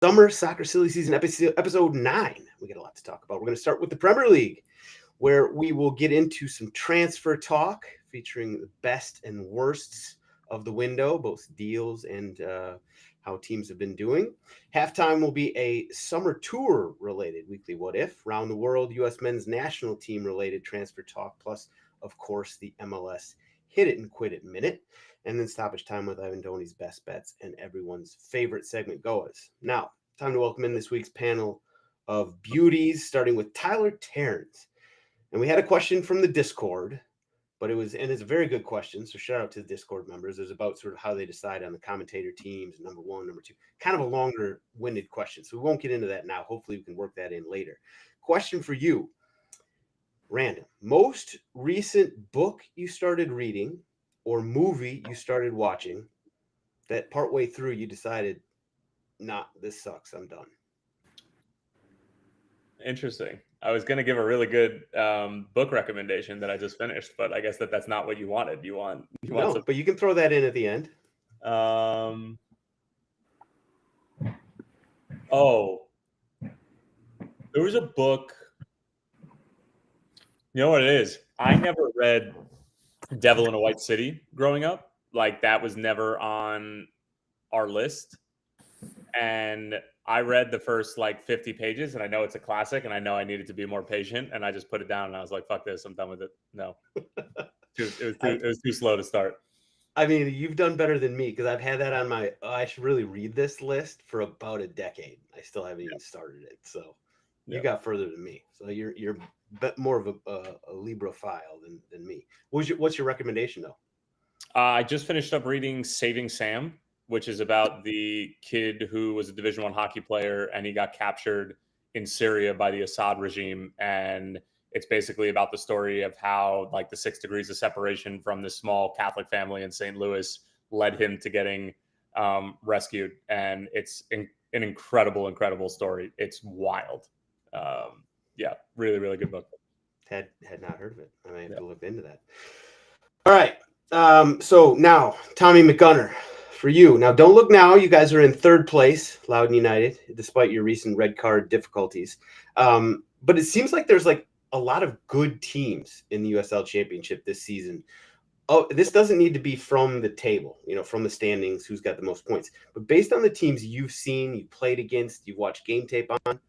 Summer Soccer Silly Season episode 9. We got a lot to talk about. We're going to start with the Premier League, where we will get into some transfer talk featuring the best and worsts of the window, both deals and how teams have been doing. Halftime will be a summer tour related weekly What If, round the world U.S. men's national team related transfer talk, plus, of course, the MLS Hit It and Quit It minute. And then stoppage time with Ivan Toney's best bets and everyone's favorite segment, GOAWs. Now, time to welcome in this week's panel of beauties, starting with Tyler Terrence. And we had a question from the Discord, but it's a very good question. So shout out to the Discord members. It was about sort of how they decide on the commentator teams, number one, number two, kind of a longer winded question. So we won't get into that now. Hopefully we can work that in later. Question for you, random. Most recent book you started reading or movie you started watching that partway through you decided, nah, this sucks, I'm done? Interesting. I was going to give a really good book recommendation that I just finished, but I guess that's not what you wanted. You want no, but you can throw that in at the end. Oh, there was a book. You know what it is? I never read Devil in a White City growing up. Like, that was never on our list. And I read the first 50 pages, and I know it's a classic, and I know I needed to be more patient, and I just put it down, and I was like, fuck this, I'm done with it. No. It was too slow to start. I mean, you've done better than me, because I've had that on my I should really read this list for about a decade. I still haven't even started it. So you got further than me. So you're more of a Librophile than me. What's your recommendation, though? I just finished up reading Saving Sam, which is about the kid who was a Division I hockey player, and he got captured in Syria by the Assad regime. And it's basically about the story of how the 6 degrees of separation from this small Catholic family in St. Louis led him to getting rescued. And it's an incredible, incredible story. It's wild. Really, really good book. Had not heard of it. I may have to look into that. All right. So now, Tommy McGunner, for you. Now, don't look now. You guys are in third place, Loudoun United, despite your recent red card difficulties. But it seems like there's a lot of good teams in the USL Championship this season. Oh, this doesn't need to be from the table, from the standings, who's got the most points. But based on the teams you've seen, you've played against, you've watched game tape on,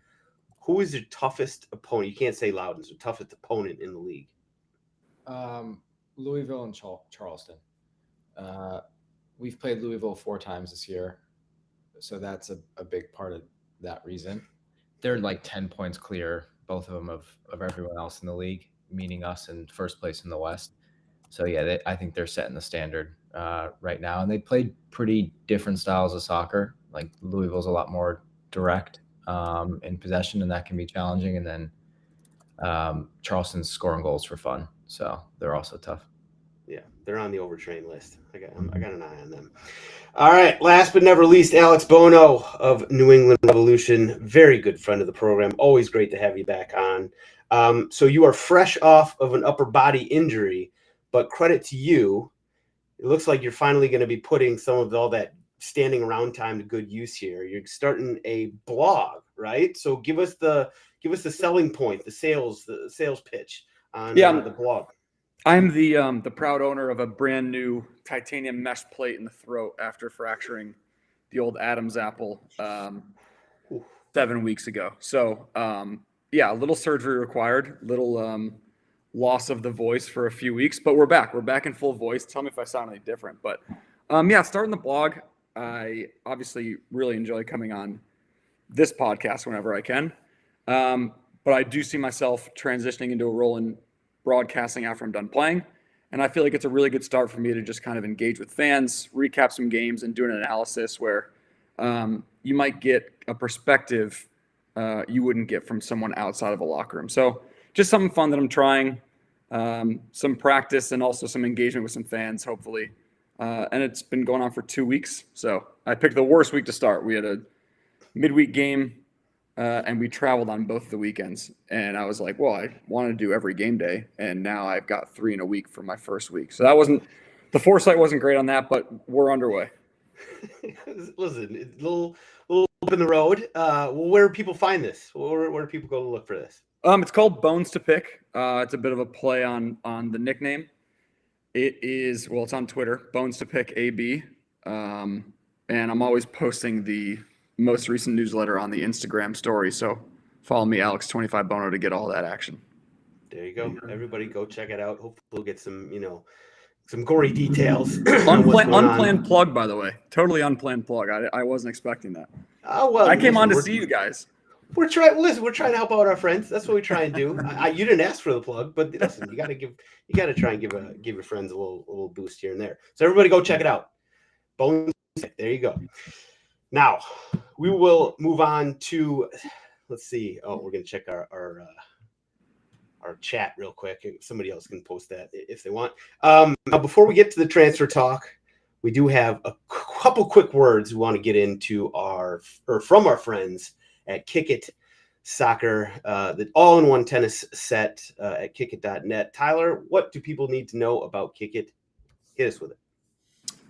who is your toughest opponent? You can't say Loudoun's the toughest opponent in the league. Louisville and Charleston. We've played Louisville 4 times this year, so that's a big part of that reason. They're 10 points clear, both of them, of everyone else in the league, meaning us in first place in the West. So, I think they're setting the standard right now. And they played pretty different styles of soccer. Louisville's a lot more direct in possession, and that can be challenging. And then Charleston's scoring goals for fun. So they're also tough. Yeah, they're on the overtrained list. I got an eye on them. All right, last but never least, Alex Bono of New England Revolution, very good friend of the program. Always great to have you back on. So you are fresh off of an upper body injury, but credit to you, it looks like you're finally going to be putting some of all that standing around time to good use here. You're starting a blog, right? So give us the selling point, the sales pitch on the blog. I'm the proud owner of a brand new titanium mesh plate in the throat after fracturing the old Adam's apple 7 weeks ago. So a little surgery required, little loss of the voice for a few weeks, but we're back. We're back in full voice. Tell me if I sound any different. But starting the blog, I obviously really enjoy coming on this podcast whenever I can. But I do see myself transitioning into a role in broadcasting after I'm done playing. And I feel like it's a really good start for me to just kind of engage with fans, recap some games, and do an analysis where you might get a perspective you wouldn't get from someone outside of a locker room. So just something fun that I'm trying, some practice and also some engagement with some fans, hopefully. And it's been going on for 2 weeks. So I picked the worst week to start. We had a midweek game and we traveled on both the weekends. And I was like, well, I want to do every game day. And now I've got 3 in a week for my first week. So the foresight wasn't great on that, but we're underway. Listen, it's a little up in the road. Well, where do people find this? Where do people go to look for this? It's called Bones to Pick. It's a bit of a play on the nickname. It's on Twitter, Bones to Pick AB. And I'm always posting the most recent newsletter on the Instagram story. So follow me, Alex25Bono, to get all that action. There you go. Everybody go check it out. Hopefully we'll get some, some gory details. Unplanned plug, by the way. Totally unplanned plug. I wasn't expecting that. Oh, well, I came on to see you guys. We're trying to help out our friends. That's what we try and do. You didn't ask for the plug, but listen, you got to try and give your friends a little boost here and there. So everybody go check it out. Bones. There you go. Now we will move on to, let's see. Oh, we're going to check our chat real quick. Somebody else can post that if they want. Now, before we get to the transfer talk, we do have a couple quick words we want to get into from our friends at Kick It Soccer, the all-in-one tennis set at kickit.net. Tyler, what do people need to know about Kick It? Hit us with it.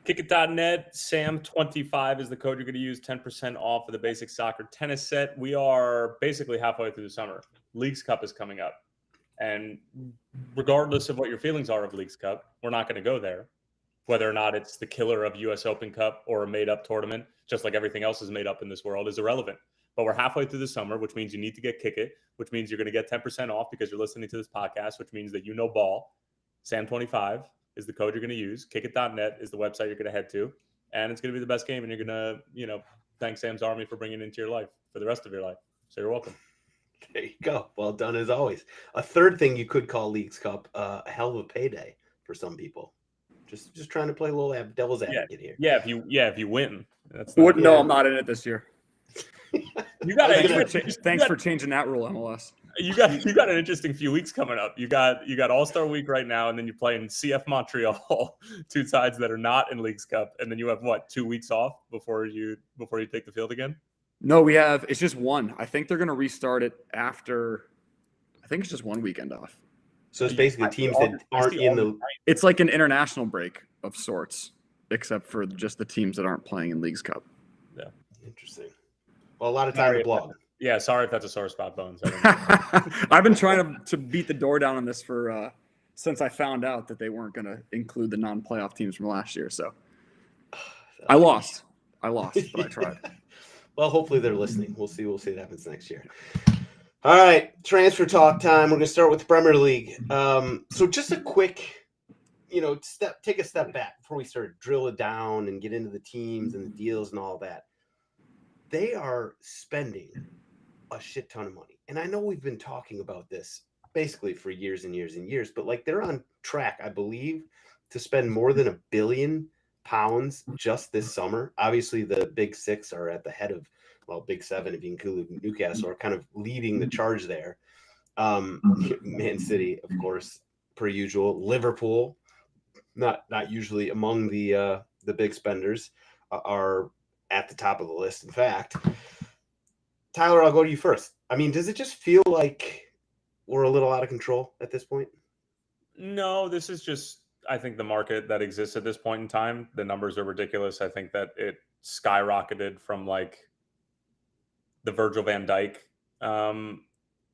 Kickit.net, Sam25 is the code you're going to use, 10% off of the basic soccer tennis set. We are basically halfway through the summer. Leagues Cup is coming up. And regardless of what your feelings are of Leagues Cup, we're not going to go there. Whether or not it's the killer of US Open Cup or a made-up tournament, just like everything else is made up in this world, is irrelevant. But we're halfway through the summer, which means you need to get Kick It, which means you're going to get 10% off because you're listening to this podcast, which means that you know ball. Sam25 is the code you're going to use. Kickit.net is the website you're going to head to. And it's going to be the best game. And you're going to, thank Sam's Army for bringing it into your life for the rest of your life. So you're welcome. There you go. Well done as always. A third thing you could call Leagues Cup a hell of a payday for some people. Just trying to play a little devil's advocate here. Yeah, if you win. No, I'm not in it this year. You got Thanks for changing that rule, MLS. You got an interesting few weeks coming up. You got All-Star Week right now, and then you're playing CF Montreal, two sides that are not in Leagues Cup, and then you have 2 weeks off before you take the field again? No, it's just one. I think they're going to restart it after. I think it's just 1 weekend off. So it's basically teams that aren't in the. It's like an international break of sorts, except for just the teams that aren't playing in Leagues Cup. Yeah, interesting. Well, a lot of time to blog. Yeah, sorry if that's a sore spot, Bones. I've been trying to beat the door down on this for since I found out that they weren't going to include the non-playoff teams from last year. So I lost, but I tried. Well, hopefully they're listening. We'll see what happens next year. All right, transfer talk time. We're going to start with the Premier League. So just a quick, take a step back before we start drill it down and get into the teams and the deals and all that. They are spending a shit ton of money. And I know we've been talking about this basically for years and years and years, but they're on track, I believe, to spend more than £1 billion just this summer. Obviously, the big six are at the head of, big seven, if you include Newcastle, are kind of leading the charge there. Man City, of course, per usual. Liverpool, not usually among the big spenders, are at the top of the list. In fact, Tyler, I'll go to you first. I mean, does it just feel like we're a little out of control at this point? No, this is just, I think, the market that exists at this point in time. The numbers are ridiculous. I think that it skyrocketed from the Virgil van Dijk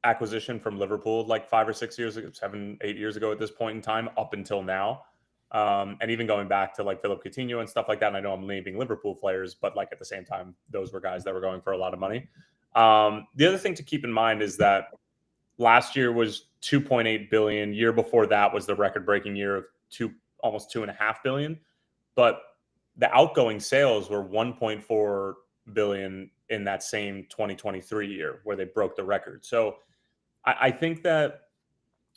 acquisition from Liverpool 5 or 6 years ago, 7, 8 years ago at this point in time, up until now. And even going back to Philip Coutinho and stuff like that. And I know I'm naming Liverpool players, but at the same time, those were guys that were going for a lot of money. The other thing to keep in mind is that last year was 2.8 billion. Year before that was the record-breaking year of almost 2.5 billion. But the outgoing sales were 1.4 billion in that same 2023 year where they broke the record. So I think that,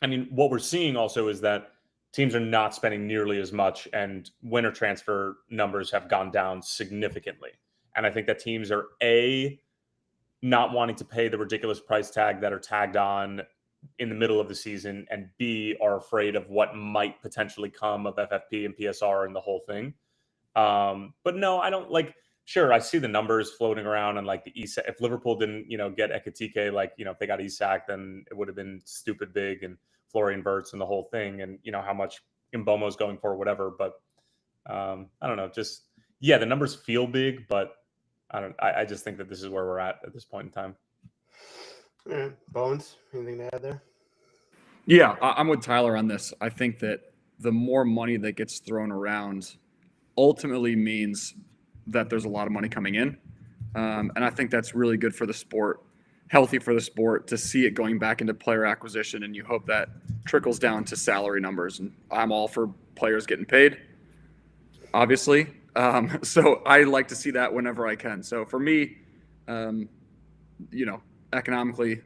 what we're seeing also is that teams are not spending nearly as much, and winter transfer numbers have gone down significantly. And I think that teams are not wanting to pay the ridiculous price tag that are tagged on in the middle of the season, and B, are afraid of what might potentially come of FFP and PSR and the whole thing. But no, I don't sure, I see the numbers floating around, and the Isak, if Liverpool didn't, get Ekitike, if they got Isak, then it would have been stupid big, and Florian Wirtz and the whole thing, and how much Mbomo's going for, whatever. But I don't know, just Yeah, the numbers feel big, but I just think that this is where we're at this point in time. All right. Bones, anything to add there? Yeah, I'm with Tyler on this. I think that the more money that gets thrown around ultimately means that there's a lot of money coming in. And I think that's really good for the sport, healthy for the sport to see it going back into player acquisition. And you hope that trickles down to salary numbers. And I'm all for players getting paid, obviously. So I like to see that whenever I can. So for me, economically,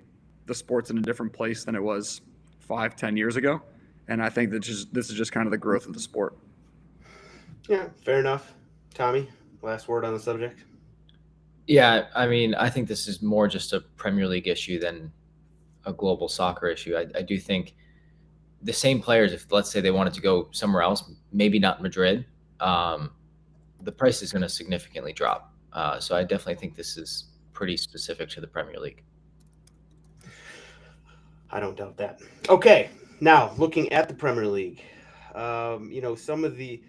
the sport's in a different place than it was 5-10 years ago. And I think that this is just kind of the growth of the sport. Yeah, fair enough. Tommy, last word on the subject? Yeah, I mean, I think this is more just a Premier League issue than a global soccer issue. I do think the same players, if let's say they wanted to go somewhere else, maybe not Madrid, the price is going to significantly drop. So I definitely think this is pretty specific to the Premier League. I don't doubt that. Okay, now looking at the Premier League, some of the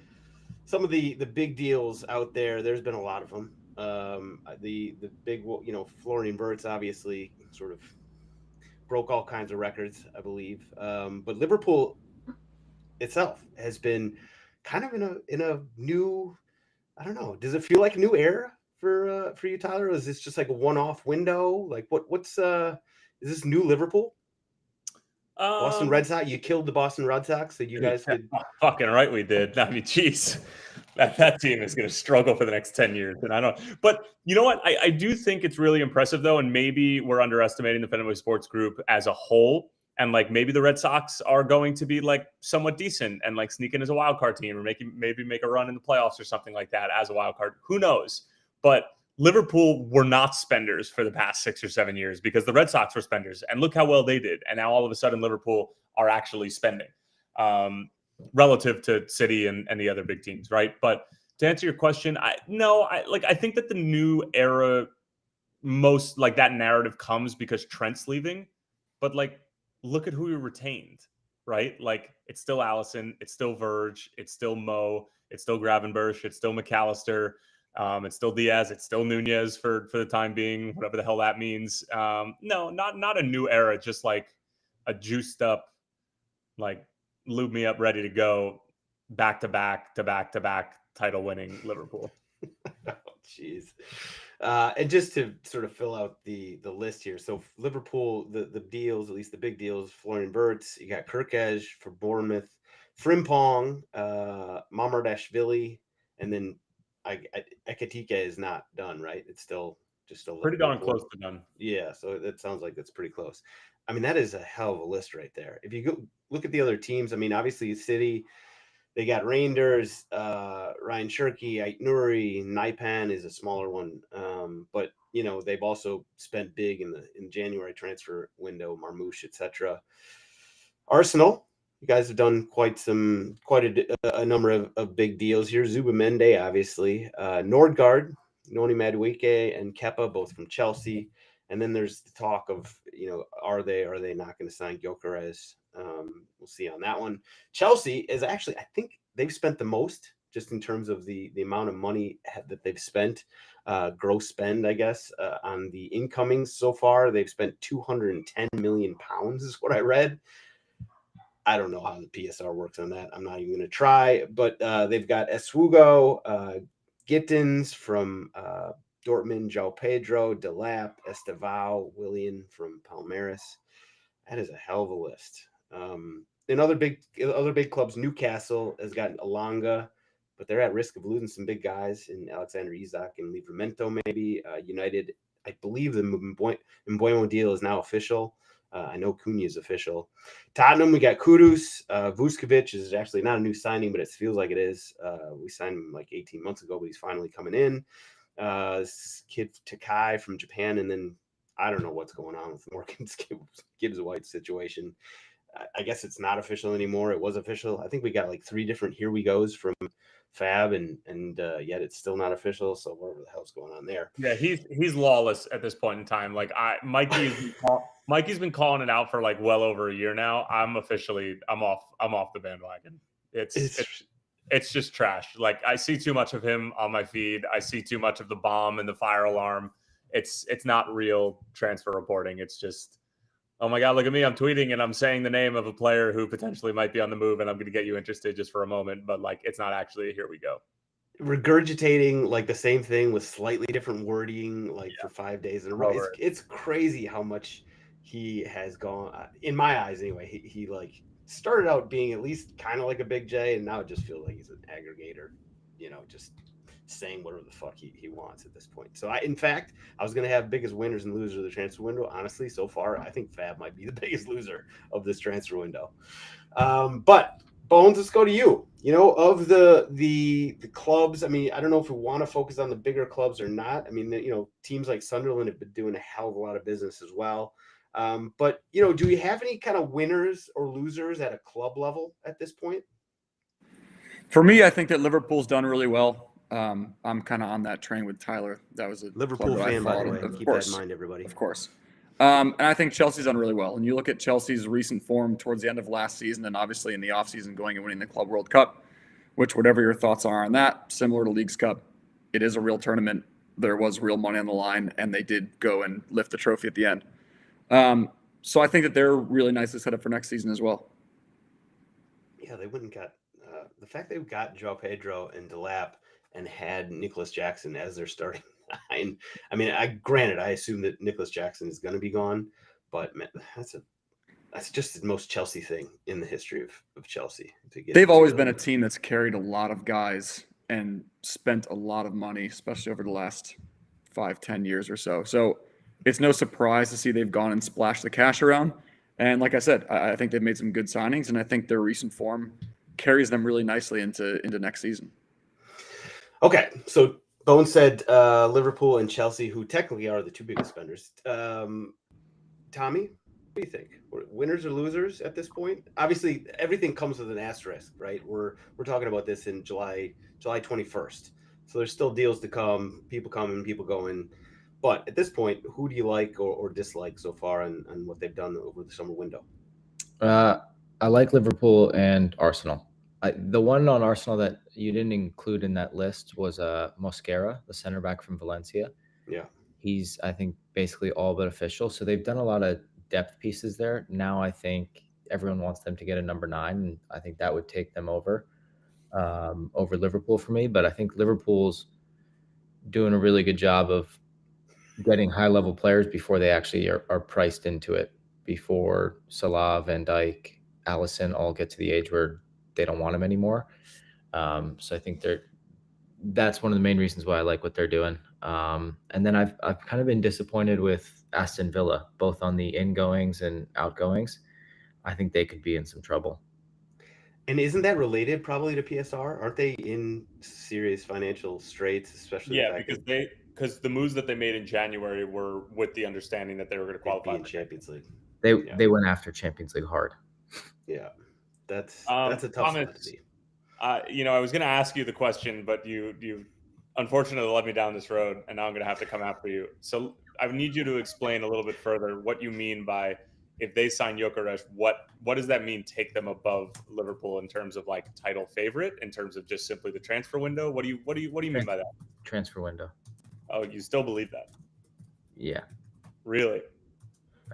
big deals out there. There's been a lot of them. The big, Florian Wirtz obviously sort of broke all kinds of records, I believe. But Liverpool itself has been kind of in a new, I don't know. Does it feel like a new era for you, Tyler? Or is this just like a one-off window? Like what's is this new Liverpool? Boston Red Sox. You killed the Boston Red Sox, so you guys could. Fucking right, we did. I mean, jeez, that team is going to struggle for the next 10 years, and I don't. But you know what? I do think it's really impressive, though, and maybe we're underestimating the Fenway Sports Group as a whole. And like maybe the Red Sox are going to be like somewhat decent and like sneak in as a wild card team or maybe make a run in the playoffs or something like that as a wild card. Who knows? But Liverpool were not spenders for the past 6 or 7 years because the Red Sox were spenders. And look how well they did. And now all of a sudden Liverpool are actually spending relative to City and the other big teams, right? But to answer your question, I think that the new era, most like that narrative comes because Trent's leaving. But like, look at who you retained, right? Like it's still Allison, it's still Verge, it's still Mo, it's still Gravenberch, it's still McAllister. It's still Diaz. It's still Nunez for the time being, whatever the hell that means. No, not a new era, just like a juiced up, like lube me up, ready to go, back to back title winning Liverpool. Jeez. And just to sort of fill out the list here. So Liverpool, the deals, at least the big deals, Florian Wirtz, you got Kirkej for Bournemouth, Frimpong, Mamardashvili, and then Ekatika is not done, right? It's still pretty darn close to done. Yeah, so it sounds like that's pretty close. I mean, that is a hell of a list right there. If you go look at the other teams, I mean, obviously City, they got Reinders, Ryan Shirky, Aitnuri, Naipan is a smaller one, but they've also spent big in January transfer window, Marmouche, etc. Arsenal. You guys have done quite a number of big deals here. Zubimende, obviously. Nordgaard, Noni Madueke, and Kepa, both from Chelsea. And then there's the talk of, are they not going to sign Gyökeres? We'll see on that one. Chelsea is actually, I think they've spent the most just in terms of the amount of money that they've spent, gross spend, I guess, on the incomings so far. They've spent £210 million is what I read. I don't know how the PSR works on that. I'm not even going to try, but they've got Eswugo, Gittins from Dortmund, João Pedro, Delap, Estevao, Willian from Palmeiras. That is a hell of a list. In other big clubs, Newcastle has got Alanga, but they're at risk of losing some big guys in Alexander Isak and Livramento maybe. United, I believe the Mbeumo deal is now official. I know Cunha is official. Tottenham, we got Kudus. Vuskovic is actually not a new signing, but it feels like it is. We signed him like 18 months ago, but he's finally coming in. This kid Takai from Japan, and then I don't know what's going on with Morgan Gibbs White situation. I guess it's not official anymore. It was official. I think we got like 3 different here we goes from Fab, and yet it's still not official. So whatever the hell's going on there? Yeah, he's lawless at this point in time. Like Mikey's been calling it out for like well over a year now. I'm off the bandwagon. It's it's just trash. Like, I see too much of him on my feed. I see too much of the bomb and the fire alarm. It's not real transfer reporting. It's just, oh my God, look at me. I'm tweeting and I'm saying the name of a player who potentially might be on the move, and I'm going to get you interested just for a moment. But like, it's not actually, here we go. Regurgitating like the same thing with slightly different wording, like for 5 days in a row. It's crazy how much he has gone, in my eyes anyway. He like started out being at least kind of like a Big J, and now it just feels like he's an aggregator, just saying whatever the fuck he wants at this point. So in fact, I was going to have biggest winners and losers of the transfer window. Honestly, so far, I think Fab might be the biggest loser of this transfer window. But Bones, let's go to you. Of the clubs, I mean, I don't know if we want to focus on the bigger clubs or not. I mean, teams like Sunderland have been doing a hell of a lot of business as well. But, do we have any kind of winners or losers at a club level at this point? For me, I think that Liverpool's done really well. I'm kind of on that train with Tyler. That was a Liverpool fan, by the way. Keep that in mind, everybody. Of course. And I think Chelsea's done really well. And you look at Chelsea's recent form towards the end of last season, and obviously in the offseason going and winning the Club World Cup, which, whatever your thoughts are on that, similar to Leagues Cup, it is a real tournament. There was real money on the line, and they did go and lift the trophy at the end. So I think that they're really nicely set up for next season as well. Yeah, they wouldn't got the fact they've got João Pedro and Delap and had Nicholas Jackson as their starting line. I mean, granted, I assume that Nicholas Jackson is going to be gone, but man, that's just the most Chelsea thing in the history of Chelsea. They've always been a team that's carried a lot of guys and spent a lot of money, especially over the last 5-10 years or so. So it's no surprise to see they've gone and splashed the cash around. And like I said, I think they've made some good signings, and I think their recent form carries them really nicely into next season. Okay, so Bones said Liverpool and Chelsea, who technically are the two biggest spenders. Tommy, what do you think? Winners or losers at this point? Obviously, everything comes with an asterisk, right? We're talking about this in July 21st. So there's still deals to come, people coming, people going. But at this point, who do you like or dislike so far and what they've done over the summer window? I like Liverpool and Arsenal. The one on Arsenal that you didn't include in that list was Mosquera, the center back from Valencia. Yeah. He's, I think, basically all but official. So they've done a lot of depth pieces there. Now I think everyone wants them to get a number 9, and I think that would take them over Liverpool for me. But I think Liverpool's doing a really good job of getting high-level players before they actually are priced into it, before Salah, Van Dijk, Alisson all get to the age where they don't want them anymore. So I think that's one of the main reasons why I like what they're doing. And then I've kind of been disappointed with Aston Villa, both on the ingoings and outgoings. I think they could be in some trouble. And isn't that related probably to PSR? Aren't they in serious financial straits, especially? Yeah, because the moves that they made in January were with the understanding that they were going to qualify in Champions League. They went after Champions League hard. Yeah, that's a tough Thomas, spot to see. I was going to ask you the question, but you unfortunately led me down this road, and now I'm going to have to come after you. So I need you to explain a little bit further what you mean by, if they sign Gyökeres, what does that mean? Take them above Liverpool in terms of like title favorite, in terms of just simply the transfer window? What do you mean by that? Transfer window. Oh, you still believe that? Yeah. Really?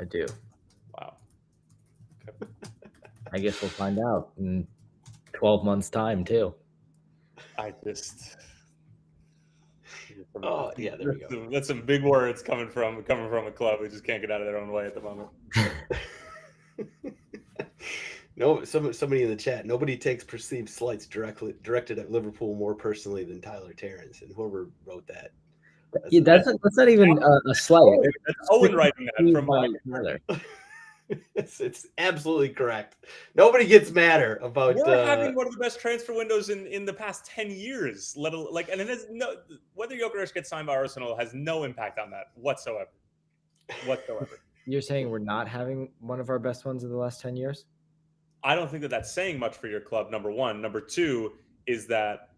I do. Wow. Okay. I guess we'll find out in 12 months' time too. I just. Oh yeah, there we go. That's some big words coming from a club who just can't get out of their own way at the moment. No, somebody in the chat. Nobody takes perceived slights directed at Liverpool more personally than Tyler Terrence, and whoever wrote that. That's not even a slight. Owen writing that from Tyler. It's absolutely correct. Nobody gets madder about. We're having one of the best transfer windows in the past 10 years. And it has whether Gyökeres gets signed by Arsenal has no impact on that whatsoever. You're saying we're not having one of our best ones in the last 10 years? I don't think that that's saying much for your club. Number one. Number two is that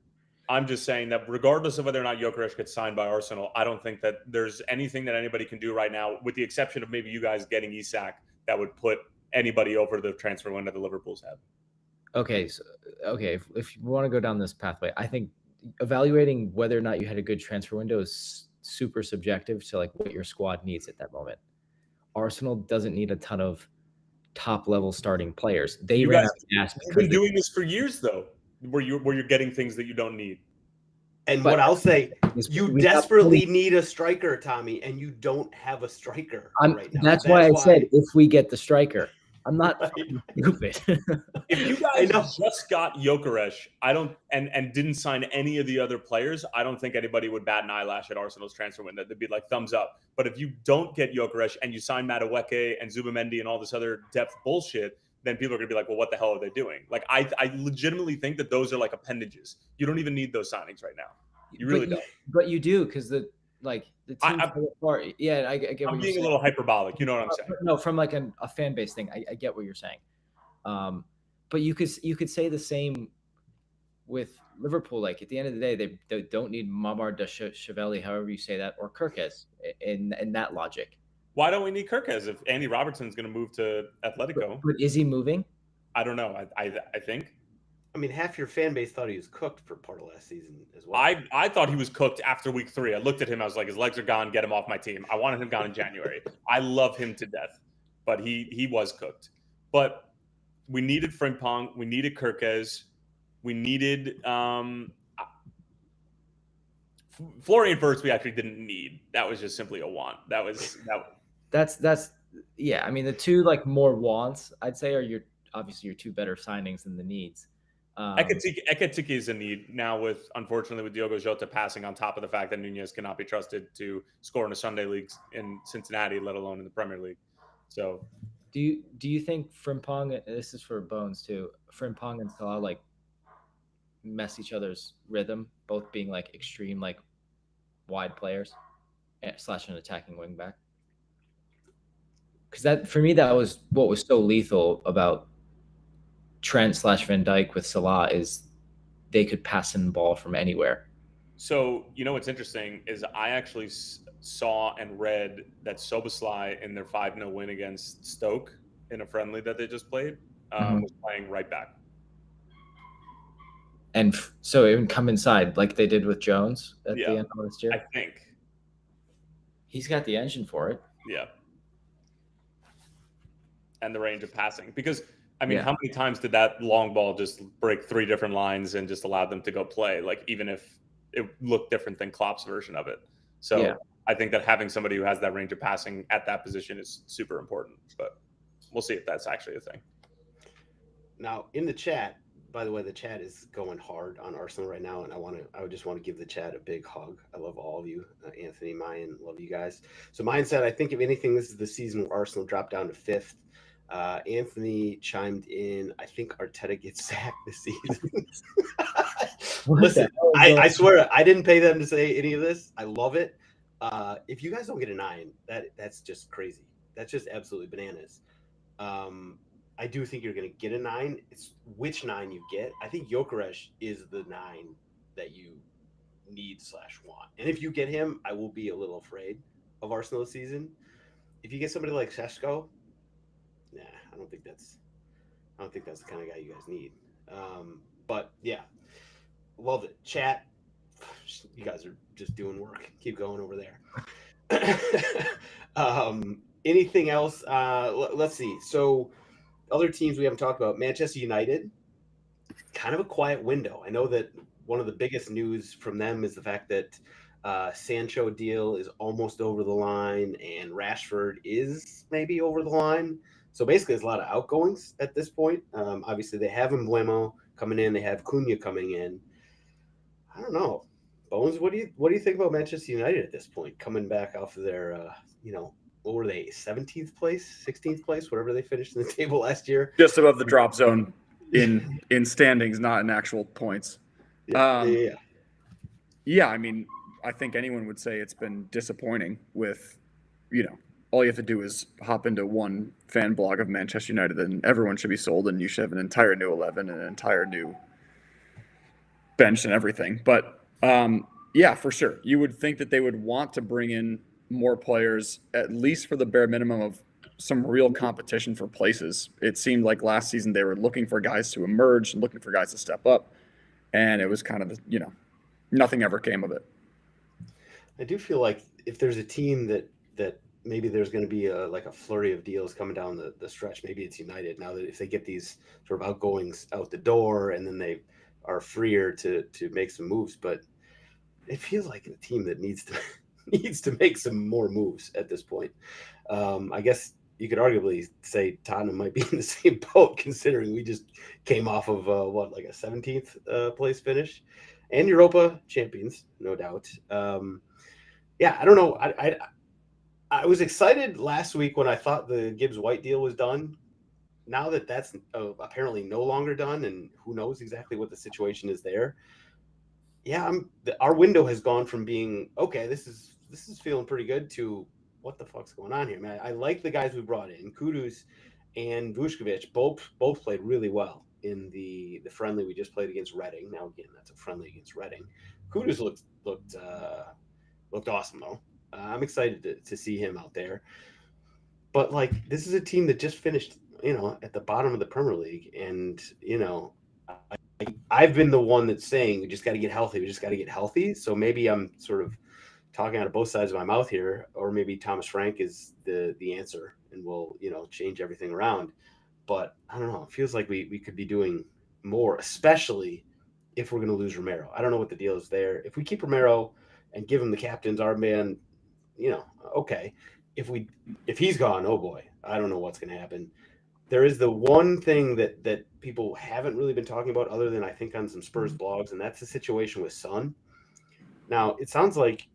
I'm just saying that regardless of whether or not Gyökeres gets signed by Arsenal, I don't think that there's anything that anybody can do right now, with the exception of maybe you guys getting Isak, that would put anybody over the transfer window the Liverpool's have. Okay, if you want to go down this pathway, I think evaluating whether or not you had a good transfer window is super subjective to like what your squad needs at that moment. Arsenal doesn't need a ton of top level starting players. They You ran guys out of gas have because been doing this for years, though, where you're getting things that you don't need. And But what I'll say, you we got desperately need a striker, Tommy, and you don't have a striker right now. That's why I said if we get the striker. I'm not fucking stupid. If you I guys know. just got Gyökeres, I don't and didn't sign any of the other players, I don't think anybody would bat an eyelash at Arsenal's transfer window. They'd be like thumbs up. But if you don't get Gyökeres and you sign Madueke and Zubamendi and all this other depth bullshit, then people are gonna be like, well, what the hell are they doing? Like, I legitimately think that those are like appendages. You don't even need those signings right now. You really don't. But you do, because the team apart. Yeah, I get. I'm being a little hyperbolic. You know what I'm saying? No, from like a fan base thing, I get what you're saying. But you could say the same with Liverpool. Like at the end of the day, they don't need Mamar Dashvili, however you say that, or Kirkes in that logic. Why don't we need Kirkes if Andy Robertson's going to move to Atletico? But is he moving? I don't know. I think. I mean, half your fan base thought he was cooked for part of last season as well. I thought he was cooked after week 3. I looked at him. I was like, his legs are gone. Get him off my team. I wanted him gone in January. I love him to death, but he was cooked. But we needed Frimpong. We needed Kirkes. We needed Florian Wirtz. We actually didn't need. That was just simply a want. That's yeah. I mean, the two like more wants, I'd say, are obviously your two better signings than the needs. Ekitike is a need now unfortunately with Diogo Jota passing, on top of the fact that Nunez cannot be trusted to score in a Sunday league in Cincinnati, let alone in the Premier League. So do you think Frimpong, this is for Bones too, Frimpong and Salah like mess each other's rhythm, both being like extreme like wide players / an attacking wing back? Because that, for me, that was what was so lethal about Trent / Van Dijk with Salah, is they could pass in the ball from anywhere. So, what's interesting is I actually saw and read that Szoboszlai in their 5-0 win against Stoke in a friendly that they just played was playing right back. And so it would come inside like they did with Jones at the end of last year? I think. He's got the engine for it. Yeah. And the range of passing. Because, I mean, how many times did that long ball just break 3 different lines and just allowed them to go play? Like, even if it looked different than Klopp's version of it. So I think that having somebody who has that range of passing at that position is super important. But we'll see if that's actually a thing. Now, in the chat, by the way, the chat is going hard on Arsenal right now, and I would just want to give the chat a big hug. I love all of you, Anthony, Mayan, love you guys. So Mayan said, I think if anything, this is the season where Arsenal dropped down to 5th. Anthony chimed in, I think Arteta gets sacked this season. Listen, I swear, I didn't pay them to say any of this. I love it. If you guys don't get a 9, that's just crazy. That's just absolutely bananas. I do think you're going to get a 9. It's which 9 you get. I think Gyökeres is the 9 that you need / want. And if you get him, I will be a little afraid of Arsenal this season. If you get somebody like Šeško, nah, I don't think that's the kind of guy you guys need. But yeah, love it. Chat, you guys are just doing work. Keep going over there. Anything else? Let's see. So other teams we haven't talked about, Manchester United, kind of a quiet window. I know that one of the biggest news from them is the fact that Sancho deal is almost over the line and Rashford is maybe over the line. So basically there's a lot of outgoings at this point. Obviously they have Mbeumo coming in. They have Cunha coming in. I don't know. Bones, what do you think about Manchester United at this point, coming back off of their, what were they, 17th place, 16th place, whatever they finished in the table last year? Just above the drop zone in standings, not in actual points. Yeah. I mean, I think anyone would say it's been disappointing with, all you have to do is hop into one fan blog of Manchester United and everyone should be sold and you should have an entire new 11 and an entire new bench and everything. But for sure. You would think that they would want to bring in more players, at least for the bare minimum of some real competition for places. It seemed like last season they were looking for guys to emerge and looking for guys to step up, and it was kind of, nothing ever came of it. I do feel like if there's a team that maybe there's going to be a flurry of deals coming down the stretch, maybe it's United. Now that if they get these sort of outgoings out the door and then they are freer to make some moves, but it feels like a team that needs to make some more moves at this point. I guess you could arguably say Tottenham might be in the same boat, considering we just came off of a 17th place finish and Europa champions, no doubt. Yeah, I don't know. I was excited last week when I thought the Gibbs White deal was done. Now that that's apparently no longer done, and who knows exactly what the situation is there. Yeah, our window has gone from being okay, this is feeling pretty good, to what the fuck's going on here, man. I like the guys we brought in. Kudus and Vuskovic both played really well in the friendly we just played against Reading. Now again, that's a friendly against Reading. Kudus looked awesome though. I'm excited to see him out there. But like, this is a team that just finished, at the bottom of the Premier League, and I've been the one that's saying we just got to get healthy. We just got to get healthy. So maybe I'm sort of talking out of both sides of my mouth here, or maybe Thomas Frank is the answer and will, change everything around. But I don't know. It feels like we could be doing more, especially if we're going to lose Romero. I don't know what the deal is there. If we keep Romero and give him the captain's armband, okay. If he's gone, oh boy, I don't know what's going to happen. There is the one thing that people haven't really been talking about, other than I think on some Spurs blogs, and that's the situation with Son. Now, it sounds like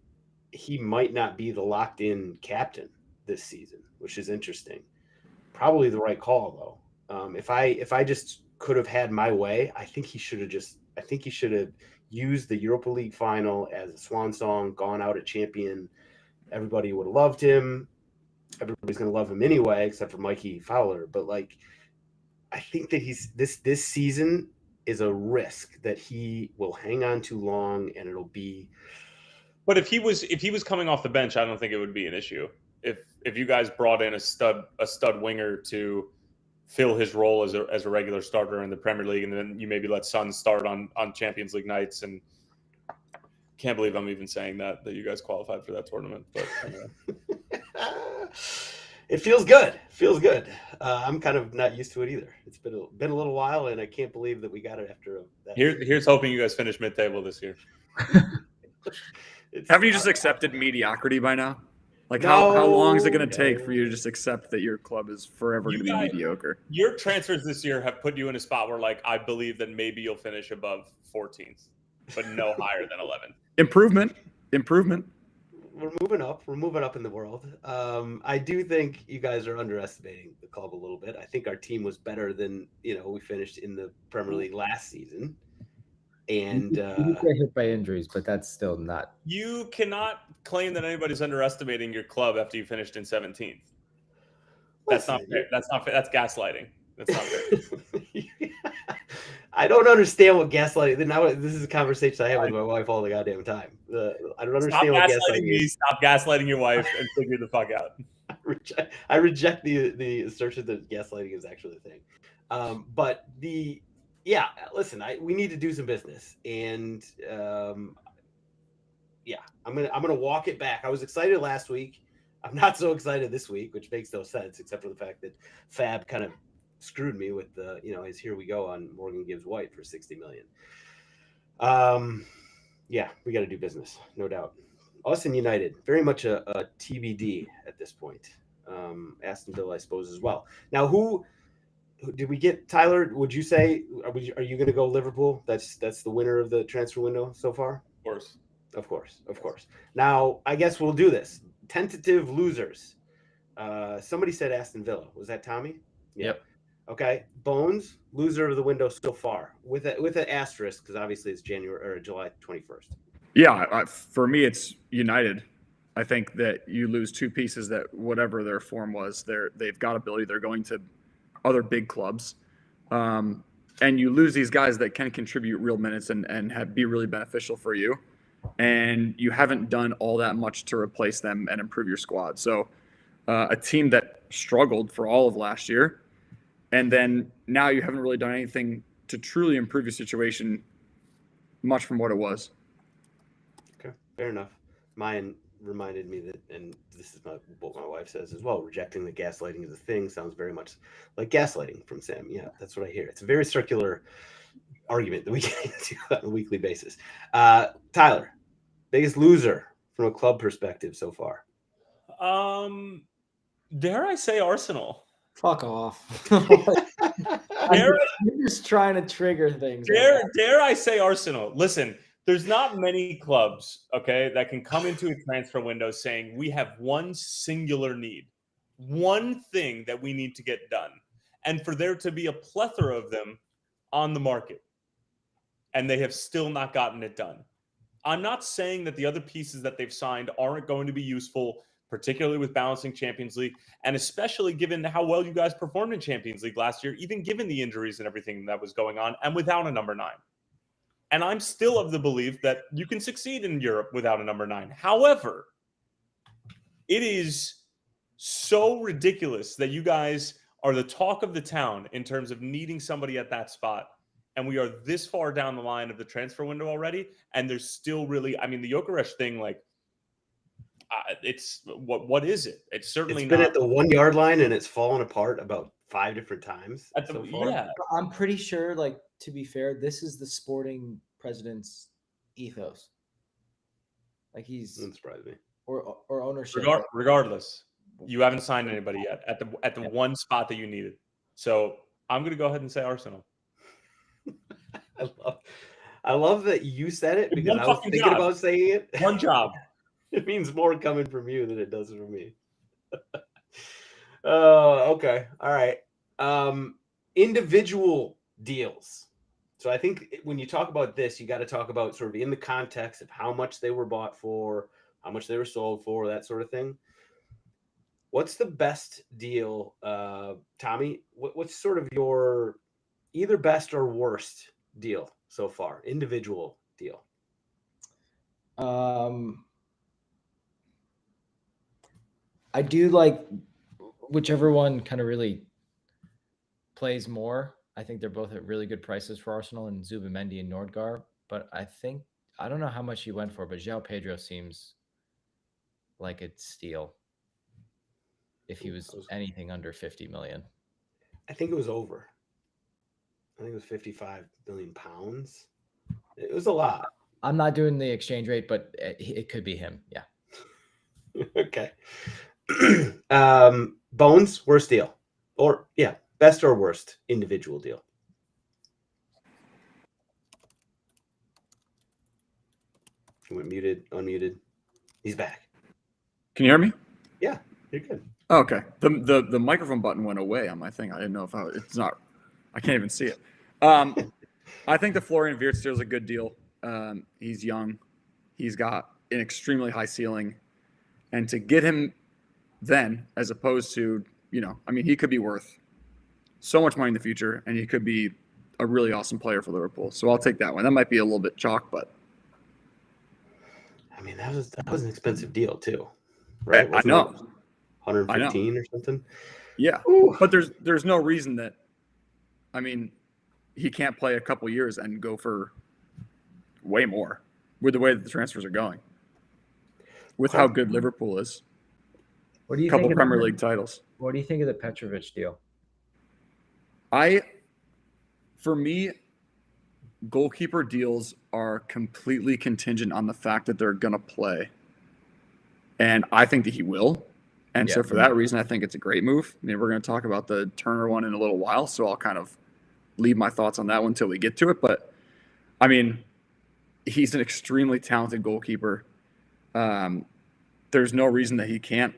he might not be the locked-in captain this season, which is interesting. Probably the right call, though. If I just could have had my way, I think he should have used the Europa League final as a swan song, gone out a champion. Everybody would have loved him. Everybody's going to love him anyway, except for Mikey Fowler. But I think that this season is a risk that he will hang on too long, and it'll be. But if he was coming off the bench, I don't think it would be an issue. If you guys brought in a stud winger to fill his role as a regular starter in the Premier League, and then you maybe let Son start on Champions League nights, and can't believe I'm even saying that you guys qualified for that tournament. But anyway. It feels good. I'm kind of not used to it either. It's been a little while, and I can't believe that we got it after that. Here's hoping you guys finish mid-table this year. Haven't you just accepted mediocrity by now? Like, No, how long is it going to take for you to just accept that your club is forever going to be mediocre? Your transfers this year have put you in a spot where, I believe that maybe you'll finish above 14th, but no higher than 11. Improvement. We're moving up in the world. I do think you guys are underestimating the club a little bit. I think our team was better than we finished in the Premier League last season. And you get hit by injuries, but that's still not. You cannot claim that anybody's underestimating your club after you finished in 17th. That's not fair. That's gaslighting. That's not fair. I don't understand what gaslighting. Now this is a conversation I have with my wife all the goddamn time. I don't understand what gaslighting is. Stop gaslighting your wife and figure the fuck out. I reject the assertion that gaslighting is actually a thing. But listen, we need to do some business, and I'm gonna walk it back. I was excited last week. I'm not so excited this week, which makes no sense, except for the fact that Fab kind of screwed me with his "Here we go" on Morgan Gibbs White for $60 million. We got to do business, no doubt. Us and United, very much a TBD at this point. Aston Villa, I suppose, as well. Now, who did we get? Tyler, would you say are you going to go Liverpool? That's the winner of the transfer window so far. Of course. Now, I guess we'll do this. Tentative losers. Somebody said Aston Villa. Was that Tommy? Yep. Okay. Bones, loser of the window so far, with an asterisk, because obviously it's January or July 21st. Yeah, for me, it's United. I think that you lose two pieces that, whatever their form was, they've got ability. They're going to other big clubs, and you lose these guys that can contribute real minutes and be really beneficial for you. And you haven't done all that much to replace them and improve your squad. So a team that struggled for all of last year. And then now you haven't really done anything to truly improve your situation much from what it was. Okay, fair enough. Mine reminded me that, and this is what my wife says as well, rejecting that gaslighting is a thing sounds very much like gaslighting from Sam. Yeah, that's what I hear. It's a very circular argument that we get into on a weekly basis. Tyler, biggest loser from a club perspective so far? Dare I say Arsenal? Fuck off. Dare You're just trying to trigger things. Dare I say Arsenal? Listen, there's not many clubs, okay, that can come into a transfer window saying we have one singular need, one thing that we need to get done, and for there to be a plethora of them on the market, and they have still not gotten it done. I'm not saying that the other pieces that they've signed aren't going to be useful, particularly with balancing Champions League, and especially given how well you guys performed in Champions League last year, even given the injuries and everything that was going on, and without a number 9. And I'm still of the belief that you can succeed in Europe without a number 9. However, it is so ridiculous that you guys are the talk of the town in terms of needing somebody at that spot. And we are this far down the line of the transfer window already. And there's still really, I mean, the Gyökeres thing, like, it's what is it? It's certainly It's been not at the 1 yard line and it's fallen apart about 5 different times so far. Yeah. I'm pretty sure, like, to be fair, this is the sporting president's ethos. Like, he's Doesn't surprise me. or ownership. Regardless, you haven't signed anybody yet at the one spot that you needed. So I'm going to go ahead and say Arsenal. I love that you said it because One I was fucking thinking job. about saying it. One job. It means more coming from you than it does from me. Okay. All right. Individual deals. So I think when you talk about this, you got to talk about sort of in the context of how much they were bought for, how much they were sold for, that sort of thing. What's the best deal, Tommy? What's sort of your either best or worst deal so far? Individual deal. I do like whichever one kind of really plays more. I think they're both at really good prices for Arsenal, and Zubimendi and Nordgaard. But I don't know how much he went for, but João Pedro seems like a steal if he was anything under 50 million. I think it was over. I think it was 55 million pounds. It was a lot. I'm not doing the exchange rate, but it could be him. Yeah. Okay. Bones, worst deal. Or, yeah, best or worst individual deal. He went muted, unmuted. He's back. Can you hear me? Yeah, you're good. Oh, okay. The microphone button went away on my thing. I didn't know if it's not. I can't even see it. I think the Florian Wirtz deal is a good deal. He's young. He's got an extremely high ceiling. And to get him then, as opposed to, he could be worth so much money in the future, and he could be a really awesome player for Liverpool. So I'll take that one. That might be a little bit chalk, but. I mean, that was an expensive deal too, right? I know. 115 or something. Yeah. Ooh. But there's no reason that, he can't play a couple years and go for way more with the way that the transfers are going. With how good Liverpool is. What do you couple think Premier League titles. What do you think of the Petrovic deal? For me, goalkeeper deals are completely contingent on the fact that they're going to play. And I think that he will. And so for that reason, I think it's a great move. We're going to talk about the Turner one in a little while, so I'll kind of leave my thoughts on that one until we get to it. But, he's an extremely talented goalkeeper. There's no reason that he can't,